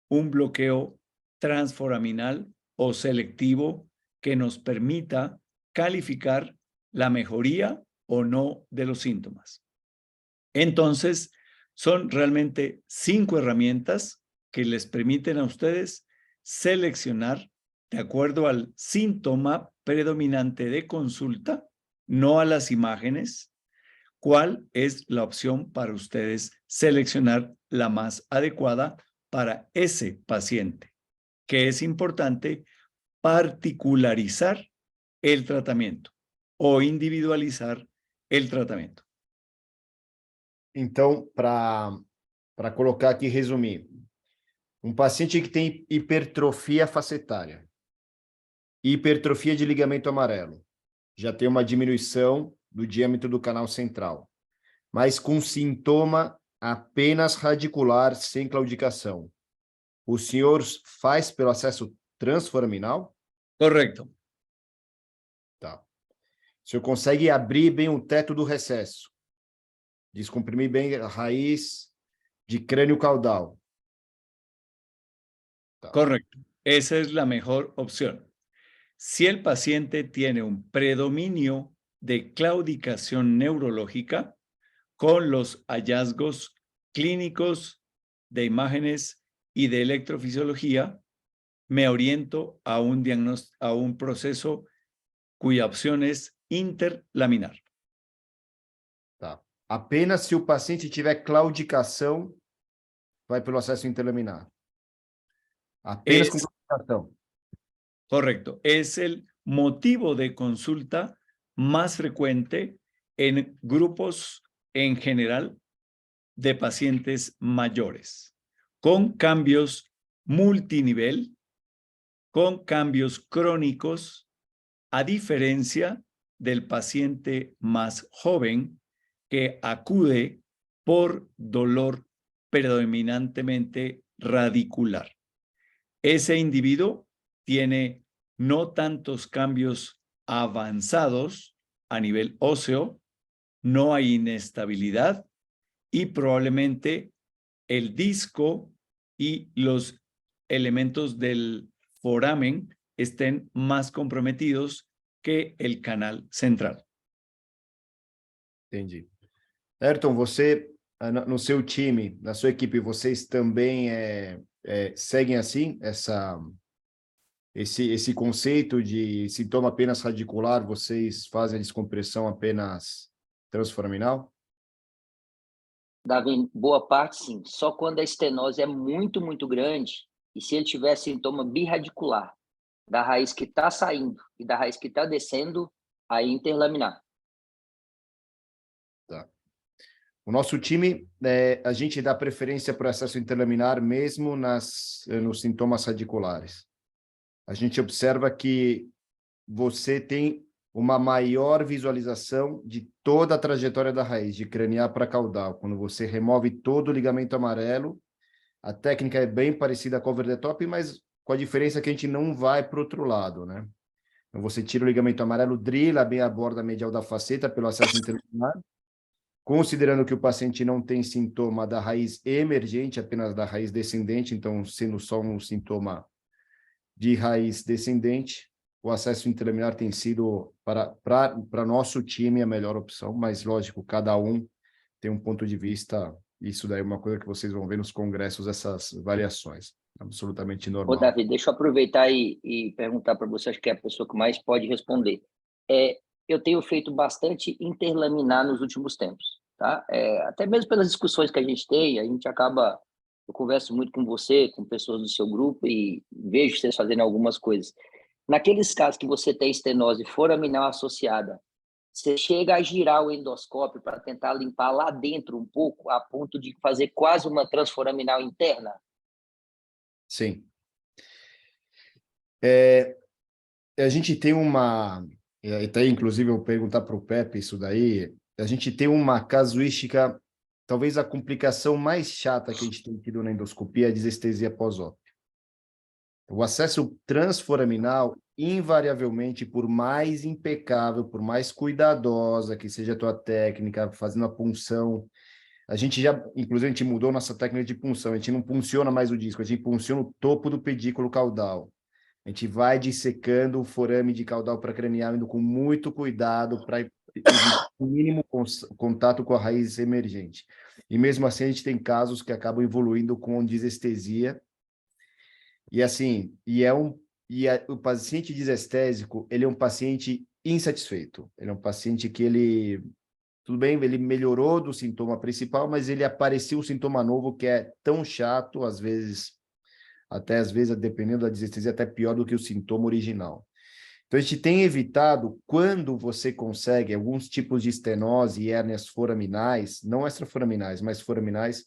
un bloqueo transforaminal o selectivo que nos permita calificar la mejoría o no de los síntomas. Entonces, son realmente 5 herramientas que les permiten a ustedes seleccionar de acuerdo al síntoma predominante de consulta, no a las imágenes, cuál es la opción para ustedes seleccionar la más adecuada para ese paciente, que es importante particularizar el tratamiento o individualizar el tratamiento. Então, para colocar aqui, resumir, paciente que tem hipertrofia facetária, hipertrofia de ligamento amarelo, já tem uma diminuição do diâmetro do canal central, mas com sintoma apenas radicular, sem claudicação. O senhor faz pelo acesso transforaminal? Correcto. Tá. O senhor consegue abrir bem o teto do recesso, descomprimir bem a raiz de crânio caudal. Tá. Correcto. Esa es la mejor opción. Si el paciente tiene un predominio de claudicación neurológica con los hallazgos clínicos de imágenes y de electrofisiología, me oriento a un proceso cuya opción es interlaminar. Tá. Apenas se o paciente tiver claudicação, vai pelo acesso interlaminar. Apenas com claudicação. Correcto. Es el motivo de consulta más frecuente en grupos en general de pacientes mayores, con cambios multinivel, con cambios crónicos, a diferencia del paciente más joven que acude por dolor predominantemente radicular. Ese individuo tiene no tantos cambios avanzados a nivel óseo, no hay inestabilidad y probablemente el disco y los elementos del foramen estén más comprometidos que el canal central. Entendi. Ayrton, você, no seu time, na sua equipe, vocês também seguem assim esse conceito de sintoma apenas radicular, vocês fazem a descompressão apenas transforaminal? Davi, boa parte sim, só quando a estenose é muito, muito grande e se ele tiver sintoma birradicular, da raiz que está saindo e da raiz que está descendo, aí interlaminar. Tá. O nosso time, a gente dá preferência para o acesso interlaminar mesmo nos sintomas radiculares. A gente observa que você tem uma maior visualização de toda a trajetória da raiz, de cranial para caudal. Quando você remove todo o ligamento amarelo, a técnica é bem parecida com a over the top, mas com a diferença que a gente não vai para o outro lado, né? Então, você tira o ligamento amarelo, drila bem a borda medial da faceta pelo acesso interlaminar, considerando que o paciente não tem sintoma da raiz emergente, apenas da raiz descendente, então sendo só um sintoma de raiz descendente, o acesso interlaminar tem sido, para nosso time, a melhor opção, mas, lógico, cada um tem um ponto de vista, isso daí é uma coisa que vocês vão ver nos congressos, essas variações, absolutamente normal. Ô, Davi, deixa eu aproveitar e perguntar para você, acho que é a pessoa que mais pode responder. Eu tenho feito bastante interlaminar nos últimos tempos, tá? Até mesmo pelas discussões que a gente acaba... Eu converso muito com você, com pessoas do seu grupo e vejo vocês fazendo algumas coisas. Naqueles casos que você tem estenose foraminal associada, você chega a girar o endoscópio para tentar limpar lá dentro um pouco, a ponto de fazer quase uma transforaminal interna? Sim. A gente tem até inclusive eu vou perguntar para o Pepe isso daí, a gente tem uma casuística, talvez a complicação mais chata que a gente tem tido na endoscopia é a desestesia pós-ópio. O acesso transforaminal, invariavelmente, por mais impecável, por mais cuidadosa que seja a tua técnica, fazendo a punção, inclusive a gente mudou nossa técnica de punção, a gente não punciona mais o disco, a gente punciona o topo do pedículo caudal. A gente vai dissecando o forame de caudal para cranial, indo com muito cuidado para evitar o mínimo contato com a raiz emergente. E mesmo assim, a gente tem casos que acabam evoluindo com desestesia. E assim, o paciente desestésico, ele é um paciente insatisfeito. Ele é um paciente que tudo bem, ele melhorou do sintoma principal, mas ele apareceu um sintoma novo que é tão chato, às vezes, dependendo da desestesia, até pior do que o sintoma original. Então, a gente tem evitado, quando você consegue, alguns tipos de estenose e hérnias foraminais, não extraforaminais, mas foraminais,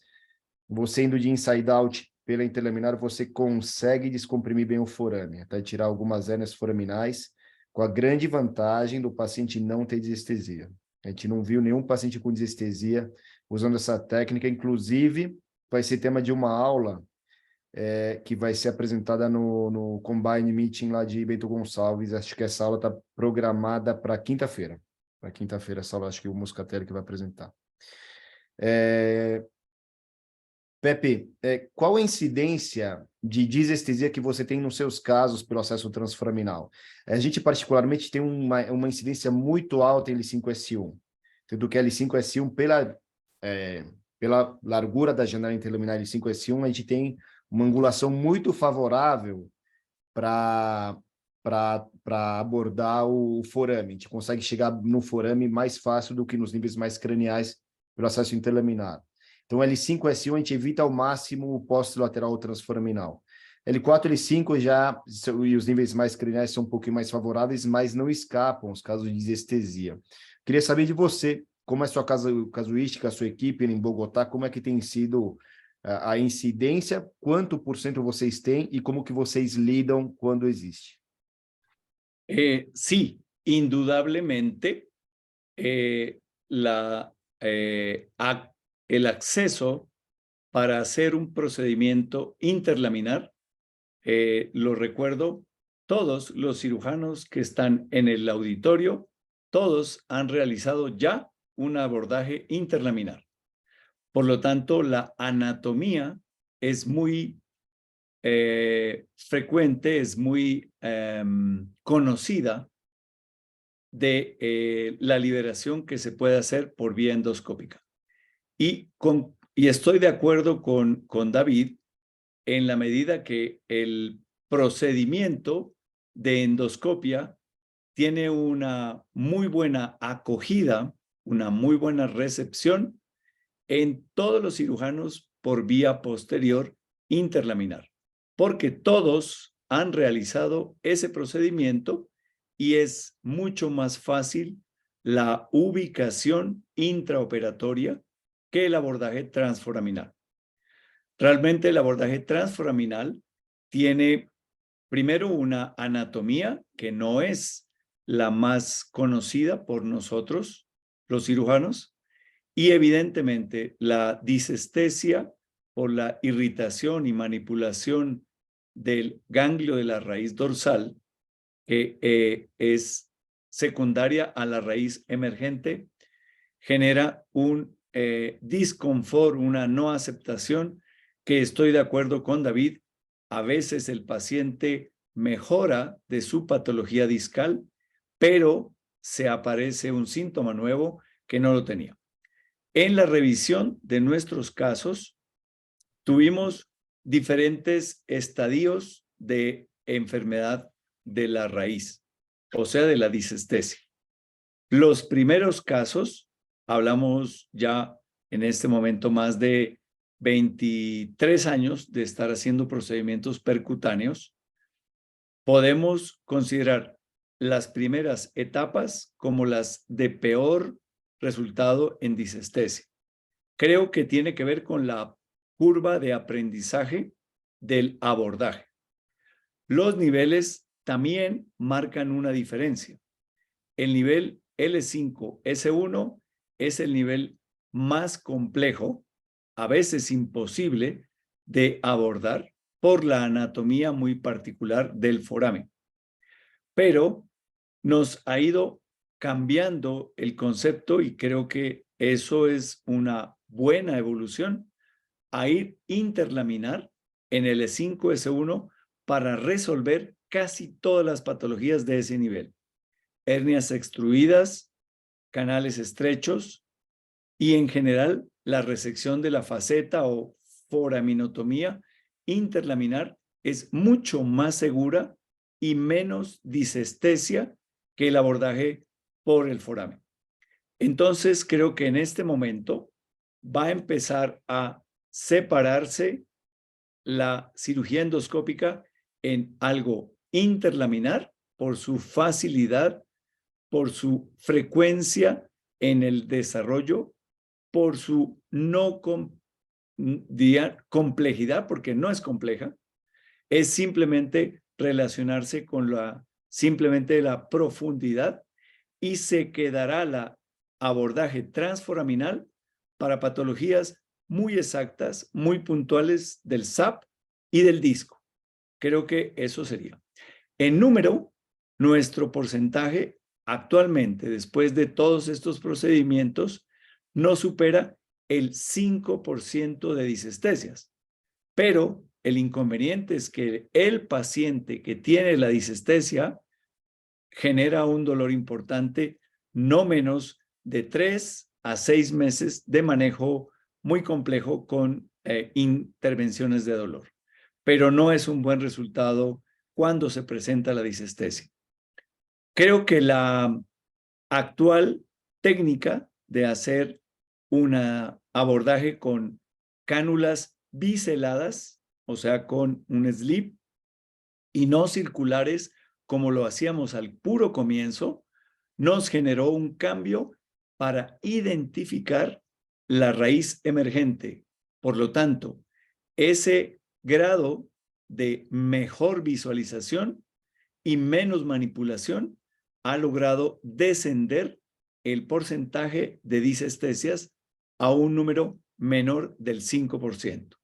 você indo de inside out pela interlaminar, você consegue descomprimir bem o forame, até tirar algumas hérnias foraminais, com a grande vantagem do paciente não ter desestesia. A gente não viu nenhum paciente com desestesia usando essa técnica, inclusive vai ser tema de uma aula que vai ser apresentada no Combine Meeting lá de Bento Gonçalves. Acho que essa aula está programada para quinta-feira. Para quinta-feira, essa aula, acho que o Moscatelli que vai apresentar. Pepe, qual a incidência de desestesia que você tem nos seus casos pelo acesso transforaminal? A gente, particularmente, tem uma incidência muito alta em L5-S1, sendo que L5-S1, pela largura da janela interlaminar L5-S1, a gente tem uma angulação muito favorável para abordar o forame. A gente consegue chegar no forame mais fácil do que nos níveis mais craniais pelo acesso interlaminar. Então, L5, S1, a gente evita ao máximo o posterolateral transforaminal. L4, L5 e os níveis mais craniais são um pouquinho mais favoráveis, mas não escapam os casos de desestesia. Queria saber de você, como é a sua casuística, a sua equipe em Bogotá, como é que tem sido a incidência, quanto por cento vocês têm e como que vocês lidam quando existe? Sí, indudablemente el acceso para hacer un procedimiento interlaminar, lo recuerdo, todos los cirujanos que están en el auditorio, todos han realizado ya un abordaje interlaminar. Por lo tanto, la anatomía es muy frecuente, es muy conocida de la liberación que se puede hacer por vía endoscópica. Y estoy de acuerdo con David en la medida que el procedimiento de endoscopia tiene una muy buena acogida, una muy buena recepción en todos los cirujanos por vía posterior interlaminar, porque todos han realizado ese procedimiento y es mucho más fácil la ubicación intraoperatoria que el abordaje transforaminal. Realmente el abordaje transforaminal tiene primero una anatomía que no es la más conocida por nosotros, los cirujanos, y evidentemente la disestesia por la irritación y manipulación del ganglio de la raíz dorsal, que es secundaria a la raíz emergente, genera un disconfort, una no aceptación, que estoy de acuerdo con David. A veces el paciente mejora de su patología discal, pero se aparece un síntoma nuevo que no lo tenía. En la revisión de nuestros casos, tuvimos diferentes estadios de enfermedad de la raíz, o sea, de la disestesia. Los primeros casos, hablamos ya en este momento más de 23 años de estar haciendo procedimientos percutáneos, podemos considerar las primeras etapas como las de peor resultado en disestesia. Creo que tiene que ver con la curva de aprendizaje del abordaje. Los niveles también marcan una diferencia. El nivel L5-S1 es el nivel más complejo, a veces imposible, de abordar por la anatomía muy particular del foramen. Pero nos ha ido cambiando el concepto y creo que eso es una buena evolución a ir interlaminar en el L5-S1 para resolver casi todas las patologías de ese nivel. Hernias extruidas, canales estrechos y en general la resección de la faceta o foraminotomía interlaminar es mucho más segura y menos disestesia que el abordaje por el foramen. Entonces creo que en este momento va a empezar a separarse la cirugía endoscópica en algo interlaminar por su facilidad, por su frecuencia en el desarrollo, por su no complejidad, porque no es compleja, es simplemente relacionarse con simplemente la profundidad, y se quedará la abordaje transforaminal para patologías muy exactas, muy puntuales del SAP y del disco. Creo que eso sería. En número, nuestro porcentaje actualmente, después de todos estos procedimientos, no supera el 5% de disestesias. Pero el inconveniente es que el paciente que tiene la disestesia genera un dolor importante, no menos de 3 a 6 meses de manejo muy complejo con intervenciones de dolor. Pero no es un buen resultado cuando se presenta la disestesia. Creo que la actual técnica de hacer un abordaje con cánulas biseladas, o sea, con un slip, y no circulares, como lo hacíamos al puro comienzo, nos generó un cambio para identificar la raíz emergente. Por lo tanto, ese grado de mejor visualización y menos manipulación ha logrado descender el porcentaje de disestesias a un número menor del 5%.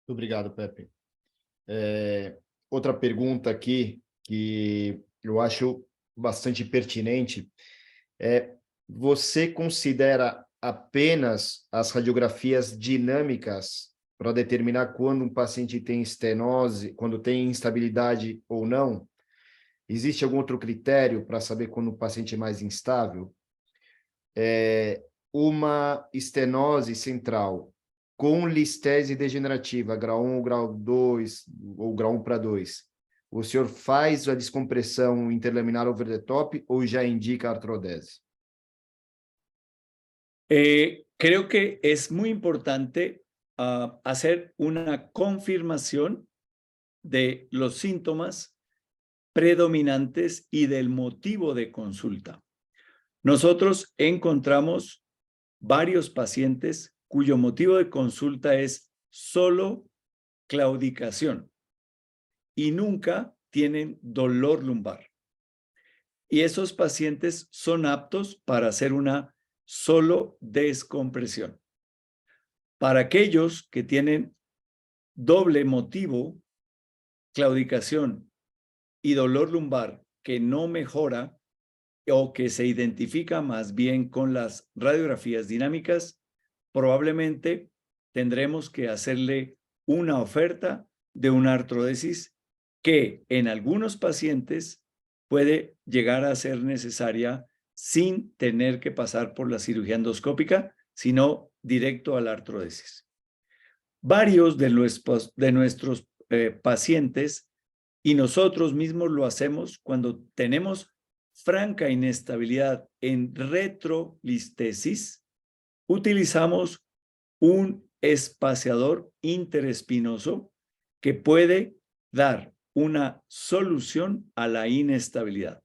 Obrigado, Pepe. Outra pergunta aqui que eu acho bastante pertinente é: você considera apenas as radiografias dinâmicas para determinar quando um paciente tem estenose, quando tem instabilidade ou não? Existe algum outro critério para saber quando o paciente é mais instável? Uma estenose central com listese degenerativa, grau 1 ou grau 2, ou grau 1 para 2, o senhor faz a descompressão interlaminar over the top ou já indica artrodese? Creo que es muy importante hacer una confirmación de los síntomas predominantes y del motivo de consulta. Nosotros encontramos varios pacientes cuyo motivo de consulta es solo claudicación y nunca tienen dolor lumbar. Y esos pacientes son aptos para hacer una solo descompresión. Para aquellos que tienen doble motivo, claudicación y dolor lumbar que no mejora o que se identifica más bien con las radiografías dinámicas, probablemente tendremos que hacerle una oferta de una artrodesis que en algunos pacientes puede llegar a ser necesaria sin tener que pasar por la cirugía endoscópica, sino directo a la artrodesis. Varios de nuestros pacientes, y nosotros mismos lo hacemos cuando tenemos franca inestabilidad en retrolistesis, utilizamos un espaciador interespinoso que puede dar una solución a la inestabilidad.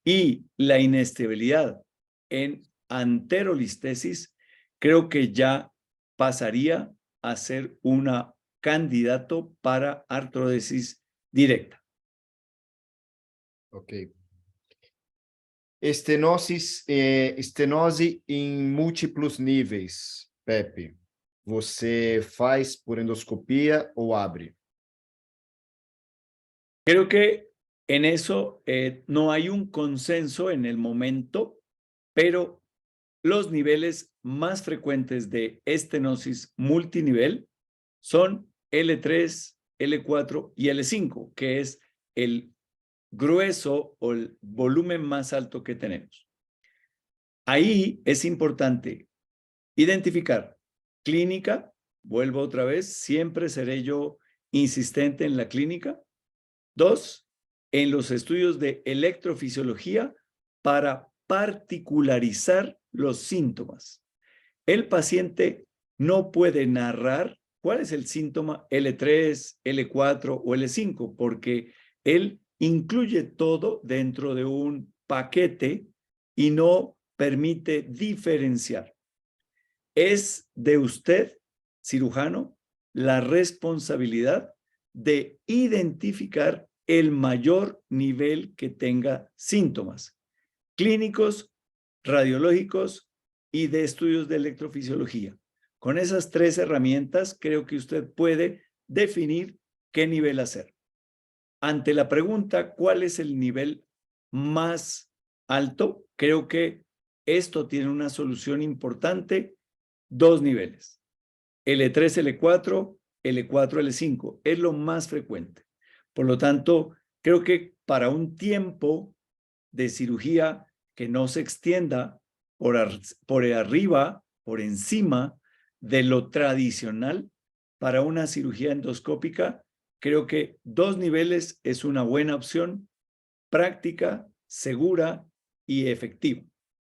Y la inestabilidad en anterolistesis creo que ya pasaría a ser un candidato para artrodesis directa. Ok. Estenose em múltiplos níveis, Pepe. Você faz por endoscopia ou abre? Creo que en eso no hay un consenso en el momento, pero los niveles más frecuentes de estenosis multinivel son L3, L4 y L5, que es el grueso o el volumen más alto que tenemos. Ahí es importante identificar clínica, vuelvo otra vez, siempre seré yo insistente en la clínica. 2, en los estudios de electrofisiología para particularizar los síntomas. El paciente no puede narrar cuál es el síntoma L3, L4 o L5, porque él incluye todo dentro de un paquete y no permite diferenciar. Es de usted, cirujano, la responsabilidad de identificar el mayor nivel que tenga síntomas clínicos, radiológicos y de estudios de electrofisiología. Con esas 3 herramientas creo que usted puede definir qué nivel hacer. Ante la pregunta, ¿cuál es el nivel más alto? Creo que esto tiene una solución importante, 2 niveles. L3, L4, L4, L5. Es lo más frecuente. Por lo tanto, creo que para un tiempo de cirugía que no se extienda por arriba, por encima de lo tradicional, para una cirugía endoscópica, creo que 2 niveles es una buena opción, práctica, segura y efectiva.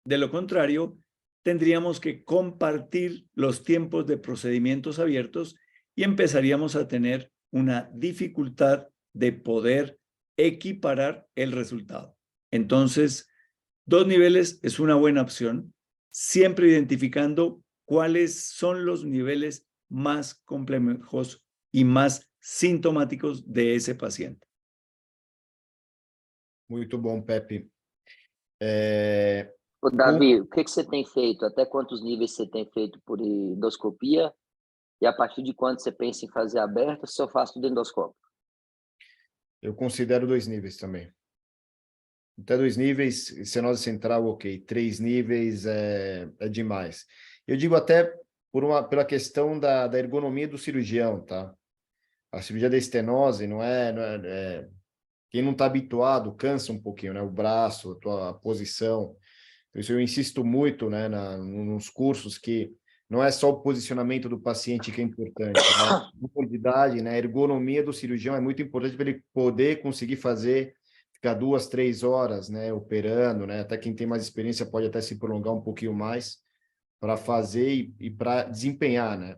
De lo contrario, tendríamos que compartir los tiempos de procedimientos abiertos y empezaríamos a tener una dificultad de poder equiparar el resultado. Entonces, 2 niveles es una buena opción, siempre identificando cuáles son los niveles más complejos y más sintomáticos de ese paciente. Muito bom, Pepe. Ô, Davi, o que você tem feito? Até quantos níveis você tem feito por endoscopia? E a partir de quando você pensa em fazer aberto, ou só faz tudo endoscópico? Eu considero 2 níveis também. Até 2 níveis, estenose central, ok. 3 níveis é demais. Eu digo até pela questão da ergonomia do cirurgião, tá? A cirurgia da estenose quem não está habituado cansa um pouquinho, né? O braço, a tua posição. Por isso eu insisto muito, né, nos cursos que não é só o posicionamento do paciente que é importante, né? A comodidade, né? A ergonomia do cirurgião é muito importante para ele poder conseguir ficar 2, 3 horas, né, operando, né? Até quem tem mais experiência pode até se prolongar um pouquinho mais para fazer e para desempenhar, né?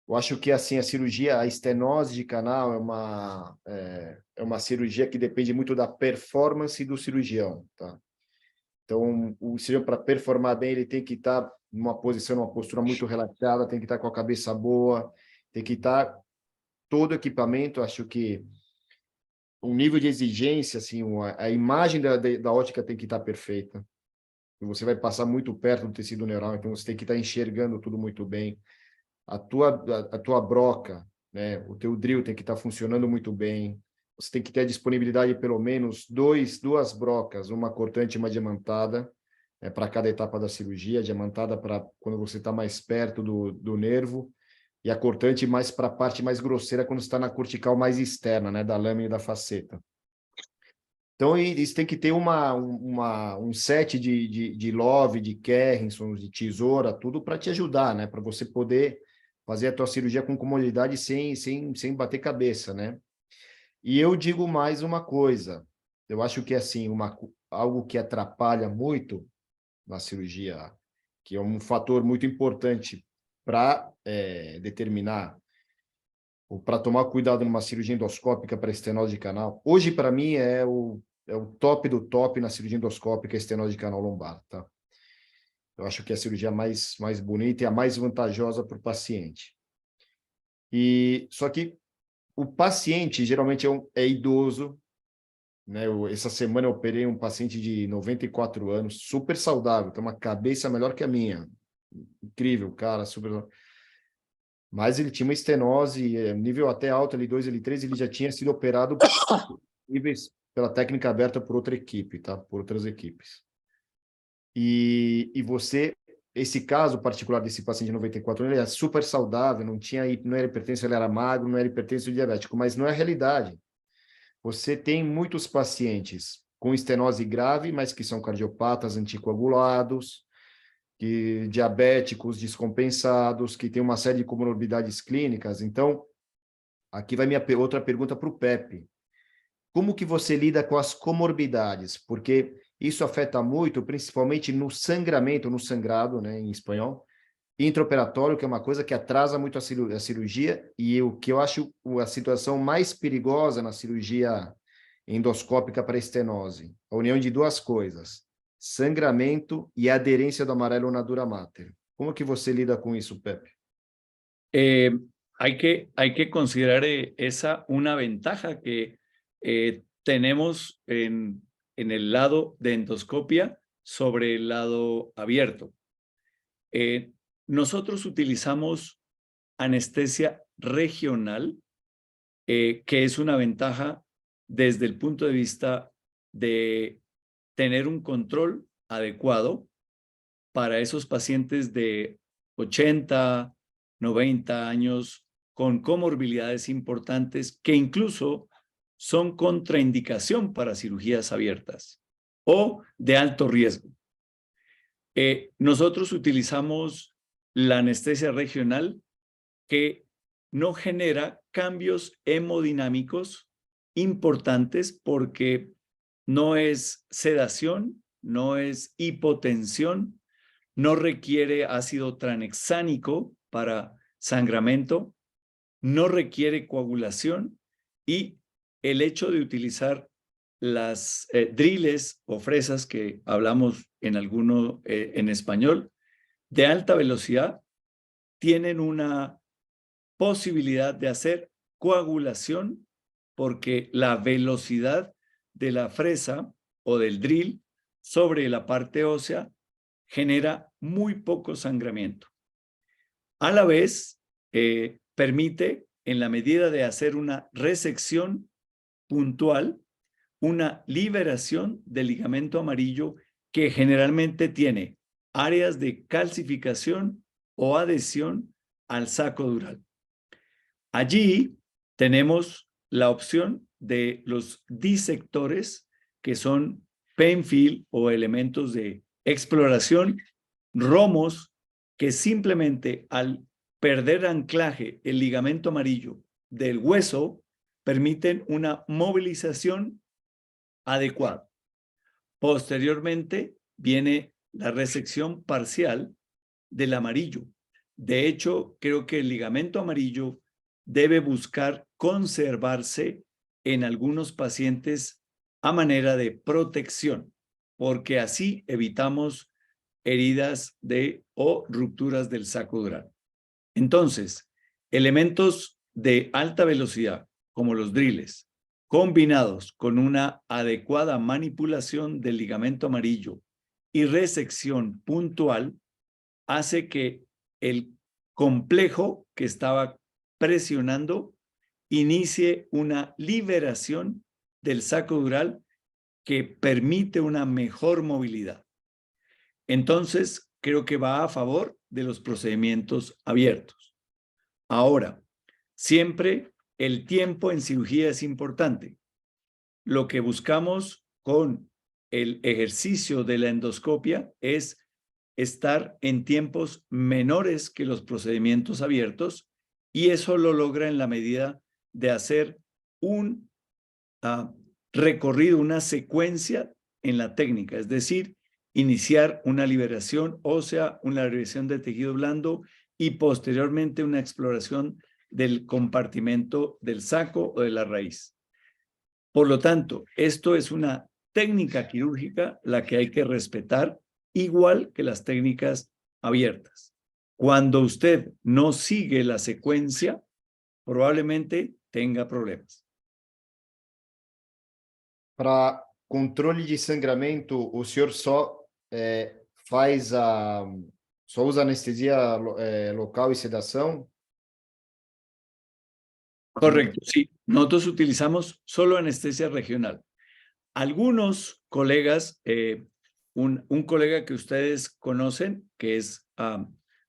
Eu acho que assim a estenose de canal é uma cirurgia que depende muito da performance do cirurgião, tá? Então, o cirurgião, para performar bem, ele tem que estar numa postura muito relaxada, tem que estar com a cabeça boa, tem que estar todo o equipamento. Acho que o nível de exigência, assim, a imagem da ótica tem que estar perfeita. Você vai passar muito perto do tecido neural, então você tem que estar enxergando tudo muito bem. A tua broca, né? O teu drill tem que estar funcionando muito bem. Você tem que ter a disponibilidade de pelo menos duas brocas, uma cortante e uma diamantada, para cada etapa da cirurgia. Diamantada para quando você está mais perto do nervo, e a cortante mais para a parte mais grosseira, quando você está na cortical mais externa, né? Da lâmina e da faceta. Então, isso tem que ter um set de love, de Kerrison, de tesoura, tudo para te ajudar, né? Para você poder fazer a tua cirurgia com comodidade sem bater cabeça, né? E eu digo mais uma coisa. Eu acho que, assim, algo que atrapalha muito na cirurgia, que é um fator muito importante para determinar ou para tomar cuidado numa cirurgia endoscópica para estenose de canal. Hoje, para mim, é o top do top na cirurgia endoscópica, estenose de canal lombar, tá? Eu acho que é a cirurgia mais bonita e a mais vantajosa para o paciente. Só que o paciente geralmente é idoso, né? Essa semana eu operei um paciente de 94 anos, super saudável, tem uma cabeça melhor que a minha. Incrível, cara, super. Mas ele tinha uma estenose, nível até alto, L2, L3, ele já tinha sido operado pela técnica aberta por outra equipe, tá? Por outras equipes. Esse caso particular desse paciente de 94 anos, ele é super saudável, não era hipertenso, ele era magro, não era hipertenso diabético, mas não é a realidade. Você tem muitos pacientes com estenose grave, mas que são cardiopatas anticoagulados, diabéticos descompensados, que têm uma série de comorbidades clínicas. Então, aqui vai minha outra pergunta para o Pepe. Como que você lida com as comorbidades? Porque isso afeta muito, principalmente no sangrado, né, em espanhol, intraoperatório, que é uma coisa que atrasa muito a cirurgia, e o que eu acho a situação mais perigosa na cirurgia endoscópica para estenose, a união de duas coisas, sangramento e aderência do amarelo na dura mater. Como que você lida com isso, Pepe? Hay que considerar esa una ventaja que tenemos en el lado de endoscopia sobre el lado abierto. Nosotros utilizamos anestesia regional, que es una ventaja desde el punto de vista de tener un control adecuado para esos pacientes de 80, 90 años con comorbilidades importantes que incluso son contraindicación para cirugías abiertas o de alto riesgo. Nosotros utilizamos la anestesia regional, que no genera cambios hemodinámicos importantes porque no es sedación, no es hipotensión, no requiere ácido tranexánico para sangramiento, no requiere coagulación, y el hecho de utilizar las driles o fresas que hablamos en español de alta velocidad tienen una posibilidad de hacer coagulación porque la velocidad de la fresa o del drill sobre la parte ósea genera muy poco sangramiento. A la vez, permite, en la medida de hacer una resección puntual, una liberación del ligamento amarillo que generalmente tiene áreas de calcificación o adhesión al saco dural. Allí tenemos la opción de los disectores, que son penfill o elementos de exploración, romos, que simplemente al perder anclaje el ligamento amarillo del hueso, permiten una movilización adecuada. Posteriormente viene la resección parcial del amarillo. De hecho, creo que el ligamento amarillo debe buscar conservarse en algunos pacientes a manera de protección, porque así evitamos heridas o rupturas del saco dural. Entonces, elementos de alta velocidad, como los driles, combinados con una adecuada manipulación del ligamento amarillo y resección puntual, hace que el complejo que estaba presionando inicie una liberación del saco dural que permite una mejor movilidad. Entonces, creo que va a favor de los procedimientos abiertos. Ahora, siempre el tiempo en cirugía es importante. Lo que buscamos con el ejercicio de la endoscopia es estar en tiempos menores que los procedimientos abiertos, y eso lo logra en la medida de hacer un recorrido, una secuencia en la técnica, es decir, iniciar una liberación ósea, una liberación de tejido blando y posteriormente una exploración del compartimento del saco o de la raíz. Por lo tanto, esto es una técnica quirúrgica la que hay que respetar, igual que las técnicas abiertas. Cuando usted no sigue la secuencia, probablemente tenga problemas. Para controle de sangramento, o senhor só só usa anestesia local e sedação? Correcto, sí. Nosotros utilizamos solo anestesia regional. Algunos colegas, un colega que ustedes conocen, que es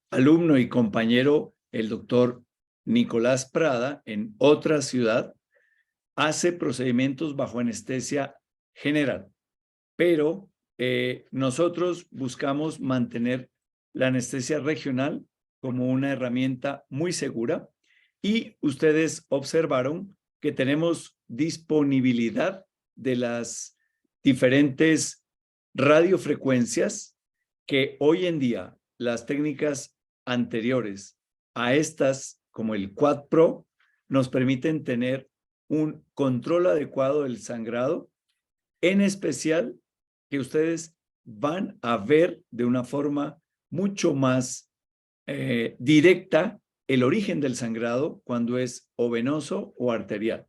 alumno y compañero, el doctor Nicolás Prada, en otra ciudad, hace procedimientos bajo anestesia general. Pero nosotros buscamos mantener la anestesia regional como una herramienta muy segura, y ustedes observaron que tenemos disponibilidad de las diferentes radiofrecuencias que hoy en día las técnicas anteriores a estas, como el Quad Pro, nos permiten tener un control adecuado del sangrado, en especial que ustedes van a ver de una forma mucho más directa el origen del sangrado cuando es o venoso o arterial.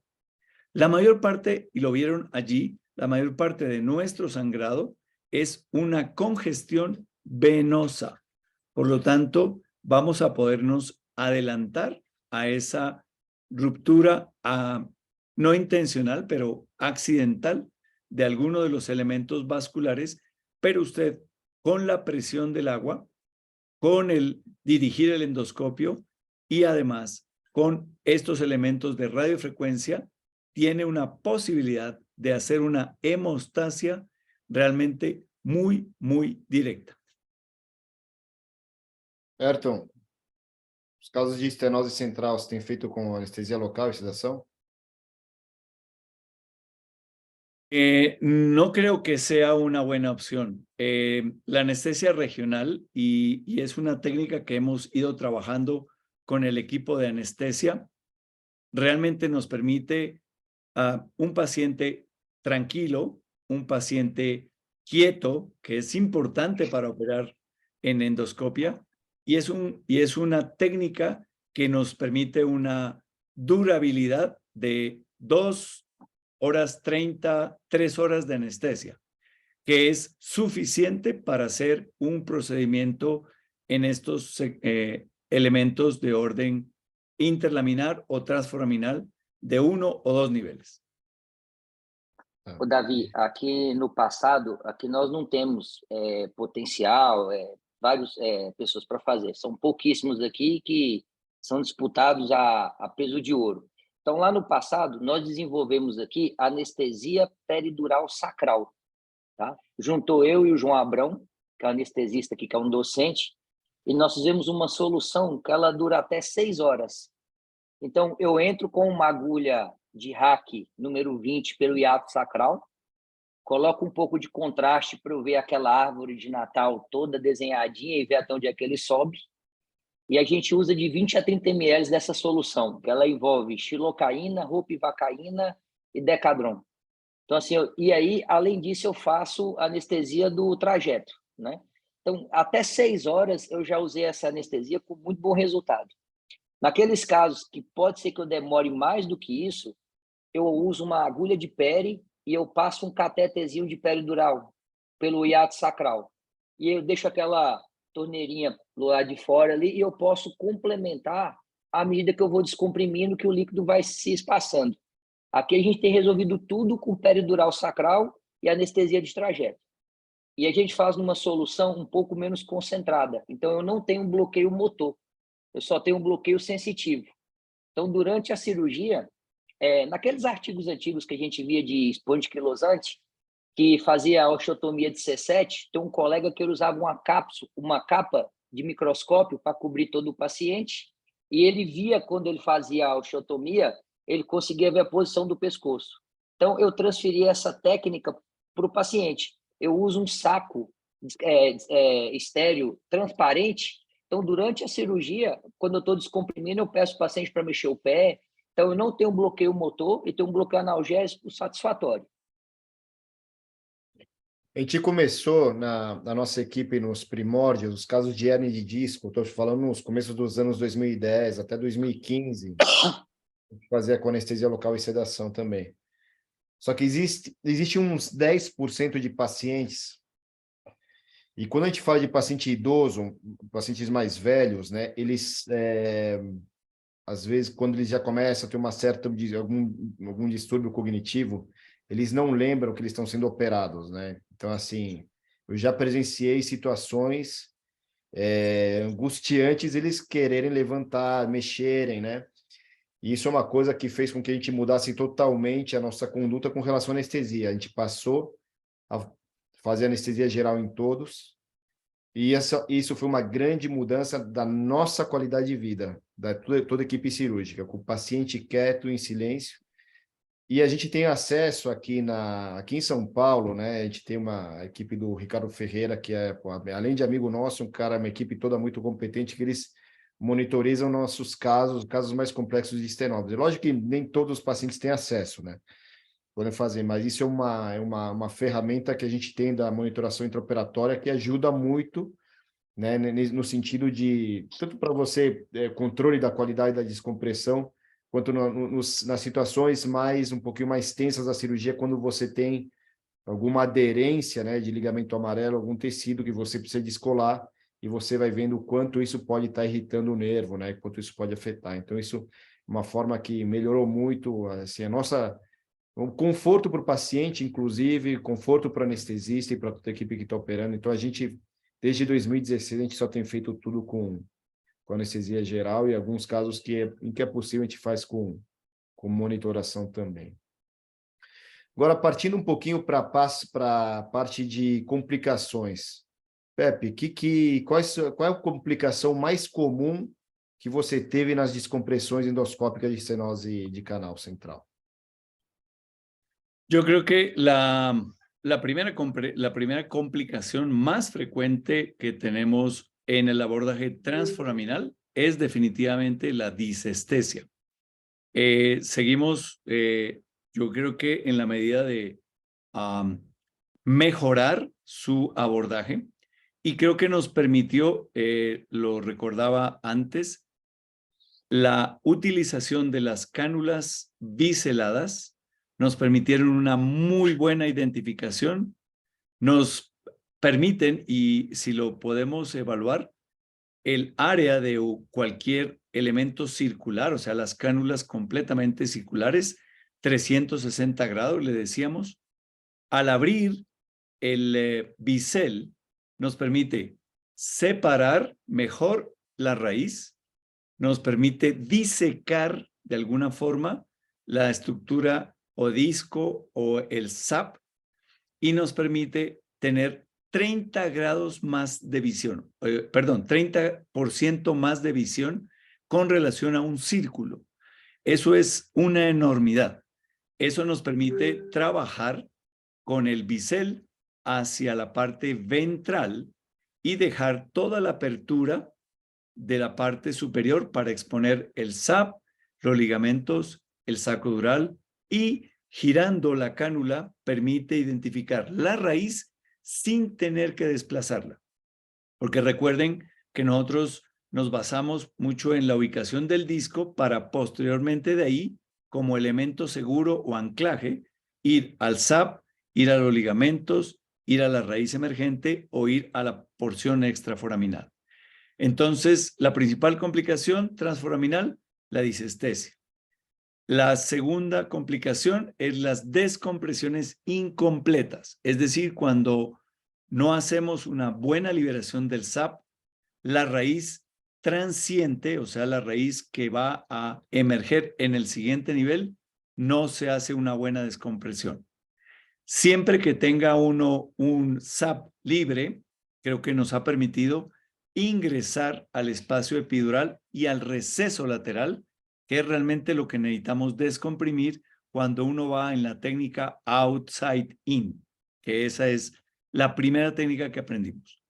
La mayor parte, y lo vieron allí, la mayor parte de nuestro sangrado es una congestión venosa. Por lo tanto, vamos a podernos adelantar a esa ruptura no intencional, pero accidental, de alguno de los elementos vasculares, pero usted, con la presión del agua, con el dirigir el endoscopio y además con estos elementos de radiofrecuencia, tiene una posibilidad de hacer una hemostasia realmente muy, muy directa. Ayrton, os casos de estenose central você tem feito com anestesia local e sedação? No creo que sea una buena opción. La anestesia regional, y es una técnica que hemos ido trabajando con el equipo de anestesia, realmente nos permite a un paciente tranquilo, un paciente quieto, que es importante para operar en endoscopia, y es una técnica que nos permite una durabilidad de 2 horas 30, 3 horas de anestesia, que es suficiente para hacer un procedimiento en estos elementos de orden interlaminar o transforaminal de 1 o 2 niveles. Davi, aqui no passado, aqui nós não temos potencial várias pessoas para fazer. São pouquíssimos aqui que são disputados a peso de ouro. Então, lá no passado, nós desenvolvemos aqui anestesia peridural sacral. Tá? Juntou eu e o João Abrão, que é um anestesista aqui, que é um docente, e nós fizemos uma solução que ela dura até 6 horas. Então, eu entro com uma agulha de hack número 20 pelo hiato sacral, coloco um pouco de contraste para eu ver aquela árvore de Natal toda desenhadinha e ver até onde é que ele sobe. E a gente usa de 20 a 30 ml dessa solução, que ela envolve xilocaína, ropivacaína e decadron. Então, assim, e aí, além disso, eu faço anestesia do trajeto, né? Então, até 6 horas eu já usei essa anestesia com muito bom resultado. Naqueles casos que pode ser que eu demore mais do que isso, eu uso uma agulha de peri e eu passo um catetezinho de peridural pelo hiato sacral. E eu deixo aquela torneirinha do lado de fora ali e eu posso complementar à medida que eu vou descomprimindo, que o líquido vai se espaçando. Aqui a gente tem resolvido tudo com peridural sacral e anestesia de trajeto. E a gente faz numa solução um pouco menos concentrada. Então, eu não tenho um bloqueio motor, eu só tenho um bloqueio sensitivo. Então, durante a cirurgia, naqueles artigos antigos que a gente via de espondiquilosante, que fazia a osteotomia de C7, tem um colega que ele usava uma capa de microscópio para cobrir todo o paciente, e ele via, quando ele fazia a osteotomia, ele conseguia ver a posição do pescoço. Então, eu transferi essa técnica para o paciente. Eu uso um saco estéreo transparente. Então, durante a cirurgia, quando eu estou descomprimindo, eu peço o paciente para mexer o pé. Então, eu não tenho um bloqueio motor e tenho um bloqueio analgésico satisfatório. A gente começou na nossa equipe nos primórdios, os casos de hernia de disco, estou falando nos começos dos anos 2010 até 2015, a gente fazia com anestesia local e sedação também. Só que existe uns 10% de pacientes, e quando a gente fala de paciente idoso, pacientes mais velhos, né, eles, às vezes, quando eles já começam a ter uma certa, algum distúrbio cognitivo, eles não lembram que eles estão sendo operados, né? Então, assim, eu já presenciei situações angustiantes, eles quererem levantar, mexerem, né? E isso é uma coisa que fez com que a gente mudasse totalmente a nossa conduta com relação à anestesia. A gente passou a fazer anestesia geral em todos, e isso foi uma grande mudança da nossa qualidade de vida, da toda a equipe cirúrgica, com o paciente quieto, em silêncio. E a gente tem acesso aqui em São Paulo, né? A gente tem uma equipe do Ricardo Ferreira, que além de amigo nosso, uma equipe toda muito competente, que eles monitorizam nossos casos mais complexos de estenose. Lógico que nem todos os pacientes têm acesso, né? Podem fazer, mas isso é uma ferramenta que a gente tem da monitoração intraoperatória que ajuda muito, né? No sentido de, tanto para você, controle da qualidade da descompressão, quanto nas situações um pouquinho mais tensas da cirurgia, quando você tem alguma aderência, né, de ligamento amarelo, algum tecido que você precisa descolar, e você vai vendo o quanto isso pode estar irritando o nervo, né, quanto isso pode afetar. Então, isso é uma forma que melhorou muito, assim, o conforto para o paciente, inclusive, conforto para o anestesista e para toda a equipe que está operando. Então, desde 2016, a gente só tem feito tudo com anestesia geral, e alguns casos em que é possível a gente faz com monitoração também. Agora, partindo um pouquinho para a parte de complicações. Pepe, qual é a complicação mais comum que você teve nas descompressões endoscópicas de estenose de canal central? Yo creo que la primera complicación más frecuente que tenemos en el abordaje transforaminal es definitivamente la disestesia. Seguimos, yo creo que en la medida de mejorar su abordaje, y creo que nos permitió, lo recordaba antes, la utilización de las cánulas biseladas nos permitieron una muy buena identificación, nos permiten, y si lo podemos evaluar, el área de cualquier elemento circular, o sea, las cánulas completamente circulares, 360 grados, le decíamos. Al abrir el bisel, nos permite separar mejor la raíz, nos permite disecar de alguna forma la estructura o disco o el sap y nos permite tener 30 grados más de visión, 30% más de visión con relación a un círculo. Eso es una enormidad. Eso nos permite trabajar con el bisel hacia la parte ventral y dejar toda la apertura de la parte superior para exponer el sap, los ligamentos, el sacodural y girando la cánula permite identificar la raíz sin tener que desplazarla. Porque recuerden que nosotros nos basamos mucho en la ubicación del disco para posteriormente de ahí, como elemento seguro o anclaje, ir al sap, ir a los ligamentos, ir a la raíz emergente o ir a la porción extraforaminal. Entonces, la principal complicación transforaminal, la disestesia. La segunda complicación es las descompresiones incompletas, es decir, cuando no hacemos una buena liberación del sap, la raíz transiente, o sea, la raíz que va a emerger en el siguiente nivel, no se hace una buena descompresión. Siempre que tenga uno un sap libre, creo que nos ha permitido ingresar al espacio epidural y al receso lateral, que es realmente lo que necesitamos descomprimir cuando uno va en la técnica outside in, que esa es la primera técnica que aprendimos.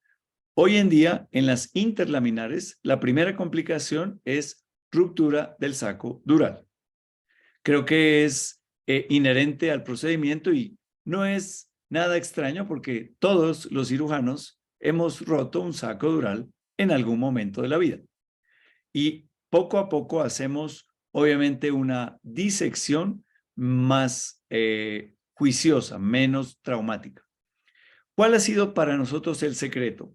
Hoy en día, en las interlaminares, la primera complicación es ruptura del saco dural. Creo que es inherente al procedimiento y no es nada extraño porque todos los cirujanos hemos roto un saco dural en algún momento de la vida. Y poco a poco hacemos, obviamente, una disección más juiciosa, menos traumática. ¿Cuál ha sido para nosotros el secreto?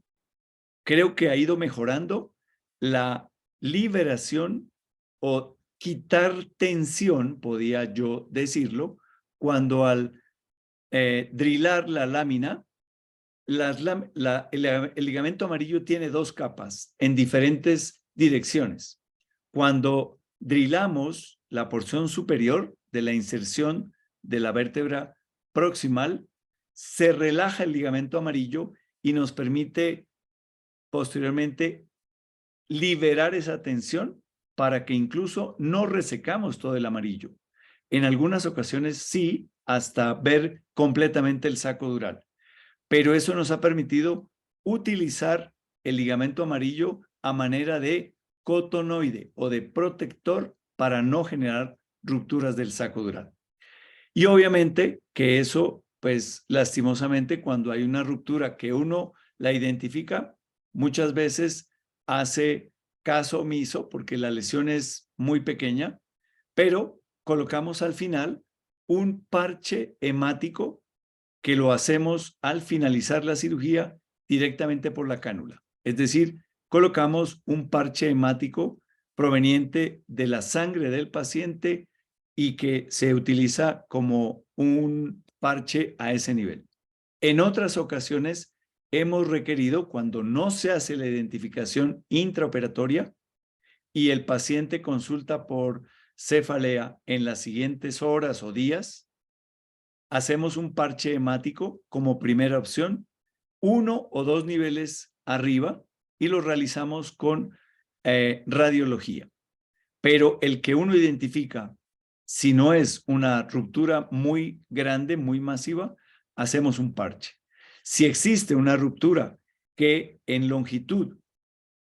Creo que ha ido mejorando la liberación o quitar tensión, podía yo decirlo, cuando al drilar la lámina, el ligamento amarillo tiene dos capas en diferentes direcciones. Cuando drilamos la porción superior de la inserción de la vértebra proximal, se relaja el ligamento amarillo y nos permite posteriormente liberar esa tensión para que incluso no resecamos todo el amarillo. En algunas ocasiones sí, hasta ver completamente el saco dural. Pero eso nos ha permitido utilizar el ligamento amarillo a manera de cotonoide o de protector para no generar rupturas del saco dural. Y obviamente que eso, pues lastimosamente, cuando hay una ruptura que uno la identifica, muchas veces hace caso omiso porque la lesión es muy pequeña, pero colocamos al final un parche hemático que lo hacemos al finalizar la cirugía directamente por la cánula. Es decir, colocamos un parche hemático proveniente de la sangre del paciente y que se utiliza como un parche a ese nivel. En otras ocasiones hemos requerido, cuando no se hace la identificación intraoperatoria y el paciente consulta por cefalea en las siguientes horas o días, hacemos un parche hemático como primera opción, 1 o 2 niveles arriba, y lo realizamos con radiología. Pero el que uno identifica, si no es una ruptura muy grande, muy masiva, hacemos un parche. Si existe una ruptura que en longitud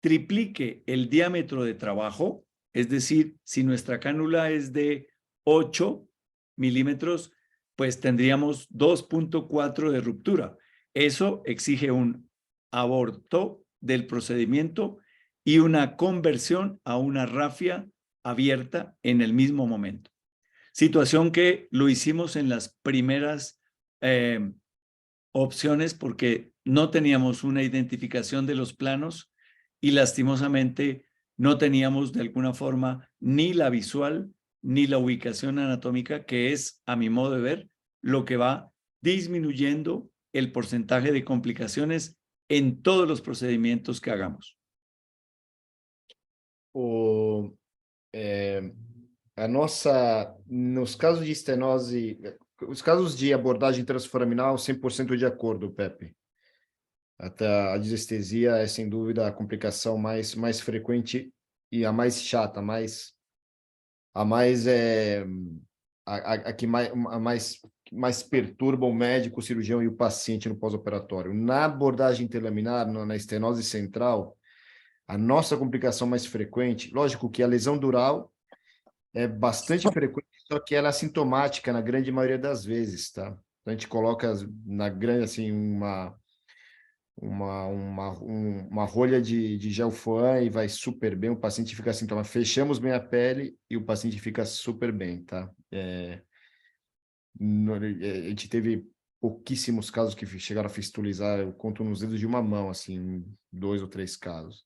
triplique el diámetro de trabajo, es decir, si nuestra cánula es de 8 milímetros, pues tendríamos 2.4 de ruptura. Eso exige un aborto del procedimiento y una conversión a una rafia abierta en el mismo momento. Situación que lo hicimos en las primeras opciones porque no teníamos una identificación de los planos y lastimosamente no teníamos de alguna forma ni la visual ni la ubicación anatómica, que es, a mi modo de ver, lo que va disminuyendo el porcentaje de complicaciones en todos los procedimientos que hagamos. Nos casos de estenose, os casos de abordagem transforaminal, 100% de acordo, Pepe. Até a disestesia é, sem dúvida, a complicação mais frequente e a mais chata, a que mais perturba o médico, o cirurgião e o paciente no pós-operatório. Na abordagem interlaminar, na estenose central, a nossa complicação mais frequente, lógico que a lesão dural é bastante frequente, só que ela é assintomática na grande maioria das vezes, tá? Então, a gente coloca na grande, assim, uma rolha de gel foam e vai super bem, o paciente fica assintomático. Fechamos bem a pele e o paciente fica super bem, tá? A gente teve pouquíssimos casos que chegaram a fistulizar, eu conto nos dedos de uma mão, assim, 2 ou 3 casos.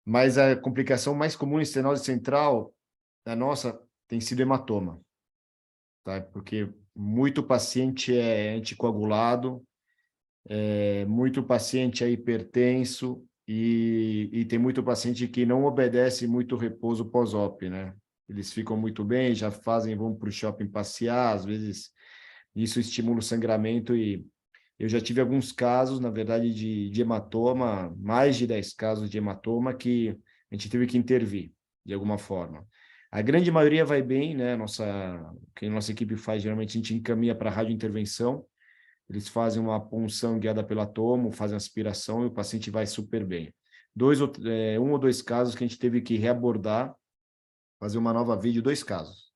Mas a complicação mais comum em estenose central, a nossa, tem sido hematoma, tá? Porque muito paciente é anticoagulado, muito paciente é hipertenso e tem muito paciente que não obedece muito repouso pós-op, né? Eles ficam muito bem, já vão para o shopping passear, às vezes isso estimula o sangramento e eu já tive alguns casos, na verdade, de hematoma, mais de 10 casos de hematoma que a gente teve que intervir, de alguma forma. A grande maioria vai bem, né? O que a nossa equipe faz, geralmente a gente encaminha para a radiointervenção, eles fazem uma punção guiada pelo atomo, fazem aspiração e o paciente vai super bem. 1 ou 2 casos que a gente teve que reabordar, fazer uma nova vídeo, 2 casos.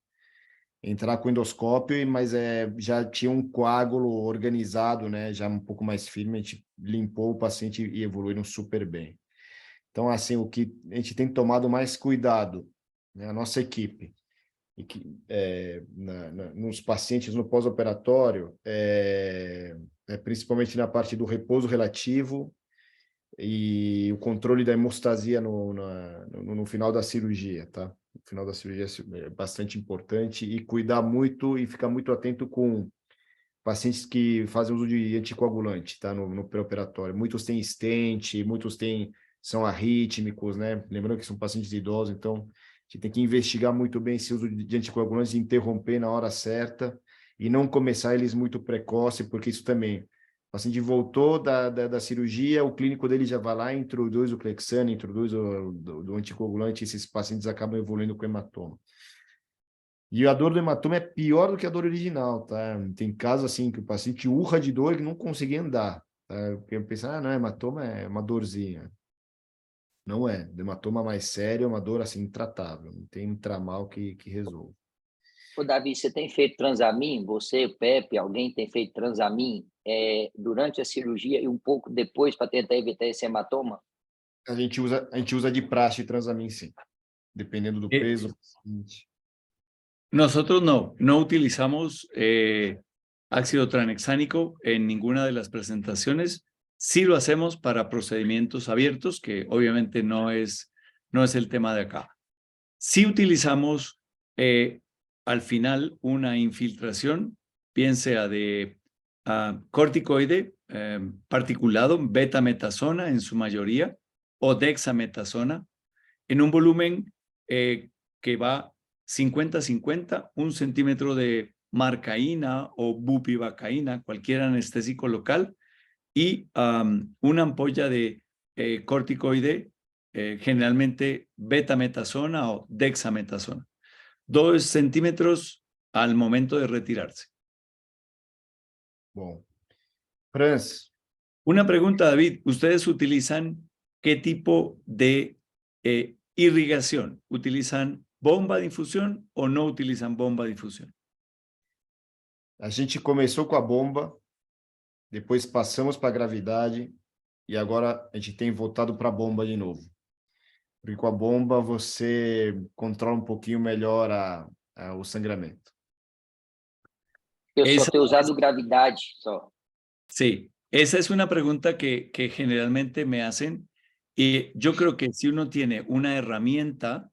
Entrar com endoscópio, mas já tinha um coágulo organizado, né? Já um pouco mais firme, a gente limpou o paciente e evoluíram super bem. Então, assim, o que a gente tem tomado mais cuidado, né? A nossa equipe, e que, nos pacientes no pós-operatório, principalmente na parte do repouso relativo e o controle da hemostasia no final da cirurgia, tá? No final da cirurgia é bastante importante e cuidar muito e ficar muito atento com pacientes que fazem uso de anticoagulante, tá? No pré-operatório. Muitos têm stent, são arrítmicos, né? Lembrando que são pacientes idosos, então a gente tem que investigar muito bem esse uso de anticoagulantes e interromper na hora certa e não começar eles muito precoce, porque isso também... O paciente voltou da cirurgia, o clínico dele já vai lá, introduz o Clexane, introduz do anticoagulante, e esses pacientes acabam evoluindo com hematoma. E a dor do hematoma é pior do que a dor original, tá? Tem casos assim que o paciente urra de dor e não conseguia andar. Tá? Porque eu penso, não, hematoma é uma dorzinha. Não é. O hematoma mais sério é uma dor assim intratável, não tem um tramal que resolva. Ô, Davi, você tem feito Transamin? Você, o Pepe, alguém tem feito Transamin durante a cirurgia e um pouco depois para tentar evitar esse hematoma? A gente usa de praxe Transamin, sim. Dependendo do peso do paciente. Nosotros no utilizamos ácido tranexánico en ninguna de las presentaciones. Sí lo hacemos para procedimientos abiertos, que obviamente no es el tema de acá. Sí utilizamos al final una infiltración, bien sea de corticoide particulado, betametasona en su mayoría, o dexametasona, en un volumen que va 50-50, 1 centímetro de marcaína o bupivacaína, cualquier anestésico local, y una ampolla de corticoide, generalmente betametasona o dexametasona. 2 centímetros al momento de retirarse. Bom. Franz. Una pregunta, David. ¿Ustedes utilizan qué tipo de irrigación? ¿Utilizan bomba de infusión o no utilizan bomba de infusión? A gente começou com a bomba, depois passamos para a gravidade e agora a gente tem voltado para a bomba de novo. Porque com a bomba você controla um pouquinho melhor o sangramento. Eu só tenho usado gravidade, só. Sí, esa es una pregunta que generalmente me hacen y yo creo que si uno tiene una herramienta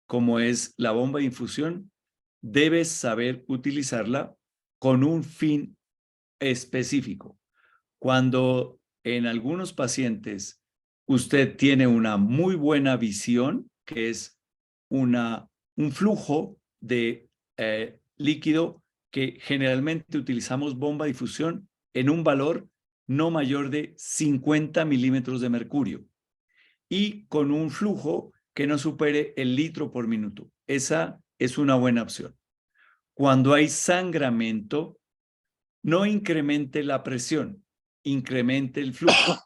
como es la bomba de infusión, debes saber utilizarla con un fin específico. Cuando en algunos pacientes usted tiene una muy buena visión, que es un flujo de líquido que generalmente utilizamos bomba de difusión en un valor no mayor de 50 milímetros de mercurio y con un flujo que no supere el litro por minuto. Esa es una buena opción. Cuando hay sangramiento, no incremente la presión, incremente el flujo,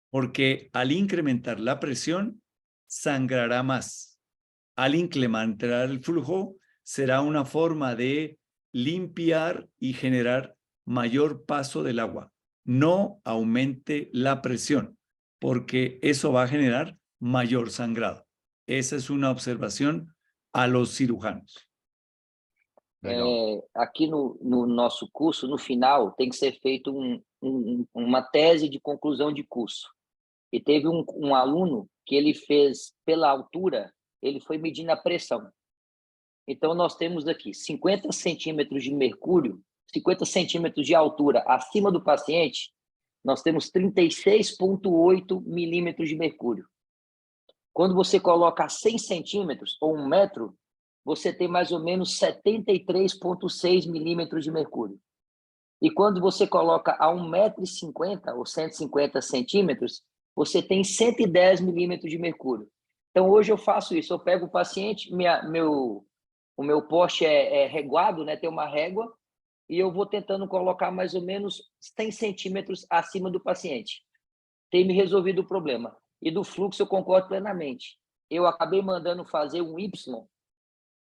porque al incrementar la presión, sangrará más. Al incrementar el flujo, será una forma de limpiar y generar mayor paso del agua. No aumente la presión, porque eso va a generar mayor sangrado. Esa es una observación a los cirujanos. Aqui no nosso curso, no final, tem que ser feito uma tese de conclusão de curso. E teve um aluno que ele fez, pela altura, ele foi medindo a pressão. Então, nós temos aqui 50 centímetros de mercúrio, 50 centímetros de altura acima do paciente, nós temos 36,8 milímetros de mercúrio. Quando você coloca 100 centímetros ou 1 metro, você tem mais ou menos 73,6 milímetros de mercúrio. E quando você coloca a 1,50 m ou 150 centímetros, você tem 110 milímetros de mercúrio. Então, hoje eu faço isso. Eu pego o paciente, o meu poste é reguado, né? Tem uma régua, e eu vou tentando colocar mais ou menos 100 centímetros acima do paciente. Tem me resolvido o problema. E do fluxo eu concordo plenamente. Eu acabei mandando fazer um Y,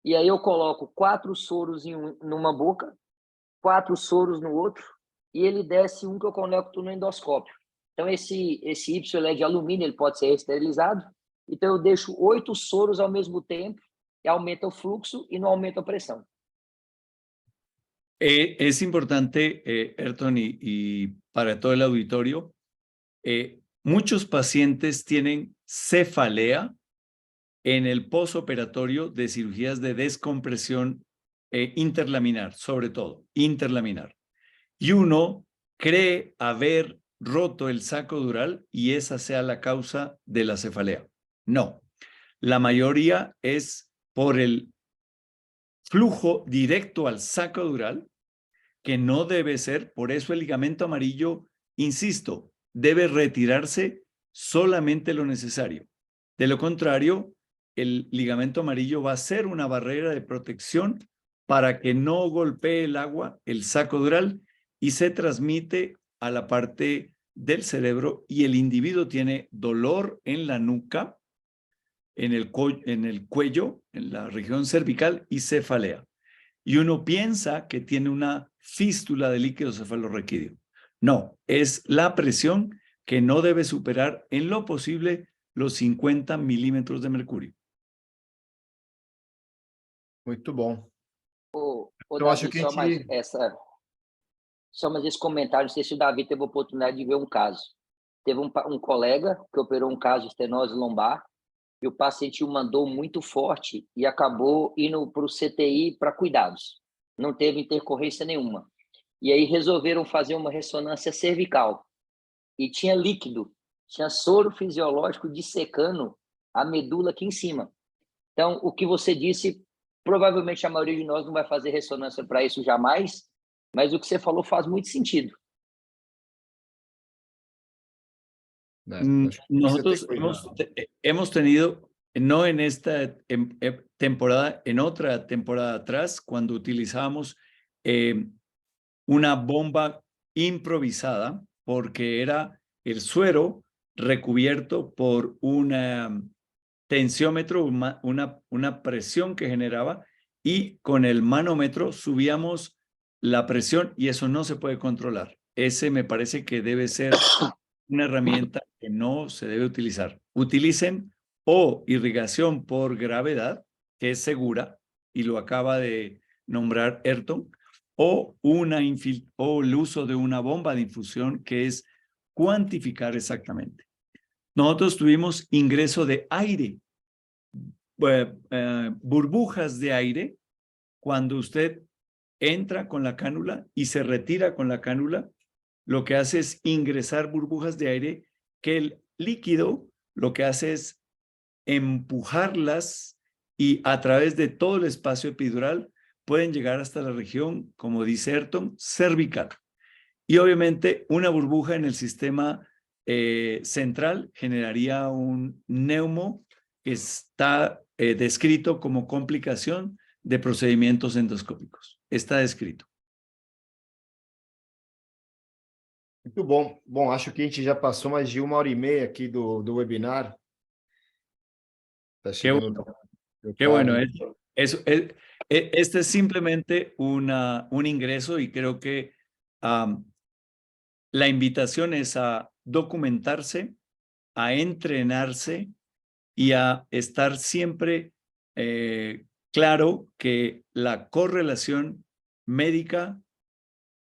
e aí eu coloco 4 soros numa boca, 4 soros no outro, e ele desce um que eu conecto no endoscópio. Então, esse Y é de alumínio, ele pode ser esterilizado. Então, eu deixo 8 soros ao mesmo tempo, e aumenta o fluxo e não aumenta a pressão. Es importante, Ayrton, y para todo el auditorio, muchos pacientes tienen cefalea en el posoperatorio de cirugías de descompresión interlaminar, sobre todo, interlaminar. Y uno cree haber roto el saco dural y esa sea la causa de la cefalea. No, la mayoría es por el flujo directo al saco dural, que no debe ser, por eso el ligamento amarillo, insisto, debe retirarse solamente lo necesario. De lo contrario, el ligamento amarillo va a ser una barrera de protección para que no golpee el agua, el saco dural, y se transmite a la parte del cerebro y el individuo tiene dolor en la nuca, en el cuello, en la región cervical y cefalea. Y uno piensa que tiene una fístula de líquido cefalorraquídeo. No, es la presión que no debe superar en lo posible los 50 milímetros de mercurio. Muito bom. Eu acho que só mais esse comentário, não sei se o Davi teve a oportunidade de ver um caso. Teve um colega que operou um caso de estenose lombar e o paciente o mandou muito forte e acabou indo para o CTI para cuidados. Não teve intercorrência nenhuma. E aí resolveram fazer uma ressonância cervical. E tinha líquido, tinha soro fisiológico dissecando a medula aqui em cima. Então, o que você disse, provavelmente a maioria de nós não vai fazer ressonância para isso jamais, mas o que você falou faz muito sentido. Nosotros hemos tenido, no en esta temporada, en otra temporada atrás, cuando utilizábamos una bomba improvisada, porque era el suero recubierto por un tensiómetro, una presión que generaba, y con el manómetro subíamos la presión y eso no se puede controlar. Ese me parece que debe ser una herramienta que no se debe utilizar. Utilicen o irrigación por gravedad, que es segura, y lo acaba de nombrar Ayrton, o el uso de una bomba de infusión, que es cuantificar exactamente. Nosotros tuvimos ingreso de aire, burbujas de aire, cuando usted entra con la cánula y se retira con la cánula, lo que hace es ingresar burbujas de aire que el líquido lo que hace es empujarlas y a través de todo el espacio epidural pueden llegar hasta la región, como dice Ayrton, cervical. Y obviamente una burbuja en el sistema central generaría un neumo que está descrito como complicación de procedimientos endoscópicos. Está descrito. Muito bom. Bom, acho que a gente já passou mais de 1h30 aqui do webinar. Tá chegando Qué bueno. Este es simplemente un ingreso y creo que la invitación es a documentarse, a entrenarse y a estar siempre claro que la correlación médica,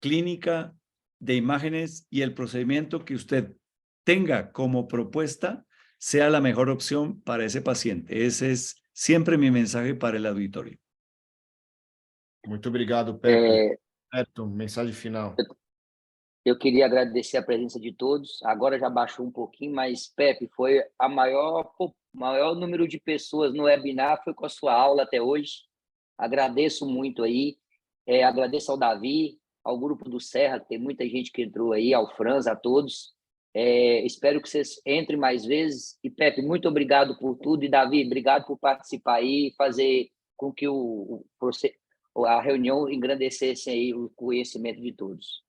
clínica, de imágenes y el procedimiento que usted tenga como propuesta sea la mejor opción para ese paciente. Ese es siempre mi mensaje para el auditorio. Muito obrigado, Pepe. Ayrton, mensagem final. Eu queria agradecer a presença de todos. Agora já baixou um pouquinho, mas, Pepe, foi a maior número de pessoas no webinar, foi com a sua aula até hoje. Agradeço muito aí. Agradeço ao Davi, ao grupo do Serra, que tem muita gente que entrou aí, ao Franz, a todos. Espero que vocês entrem mais vezes. E, Pepe, muito obrigado por tudo. E, Davi, obrigado por participar aí e fazer com que a reunião engrandecesse aí o conhecimento de todos.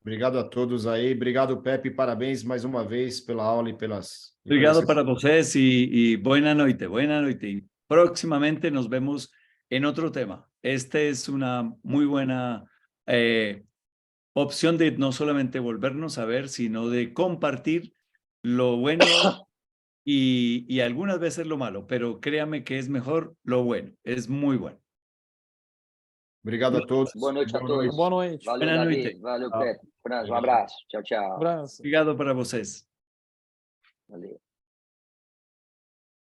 Obrigado a todos aí. Obrigado, Pepe. Parabéns mais uma vez pela aula e pelas... Obrigado para vocês y buena noite, buena noite. Y próximamente nos vemos en otro tema. Este es una muy buena opción de no solamente volvernos a ver, sino de compartir lo bueno y algunas veces lo malo, pero créame que es mejor lo bueno, es muy bueno. Obrigado a todos. Boa noite a todos. Boa noite. Valeu, Boa Davi. noite. Valeu, Tchau. Pepe. Franz, um Obrigado. abraço. Tchau, tchau. Abraço. Obrigado para vocês. Valeu.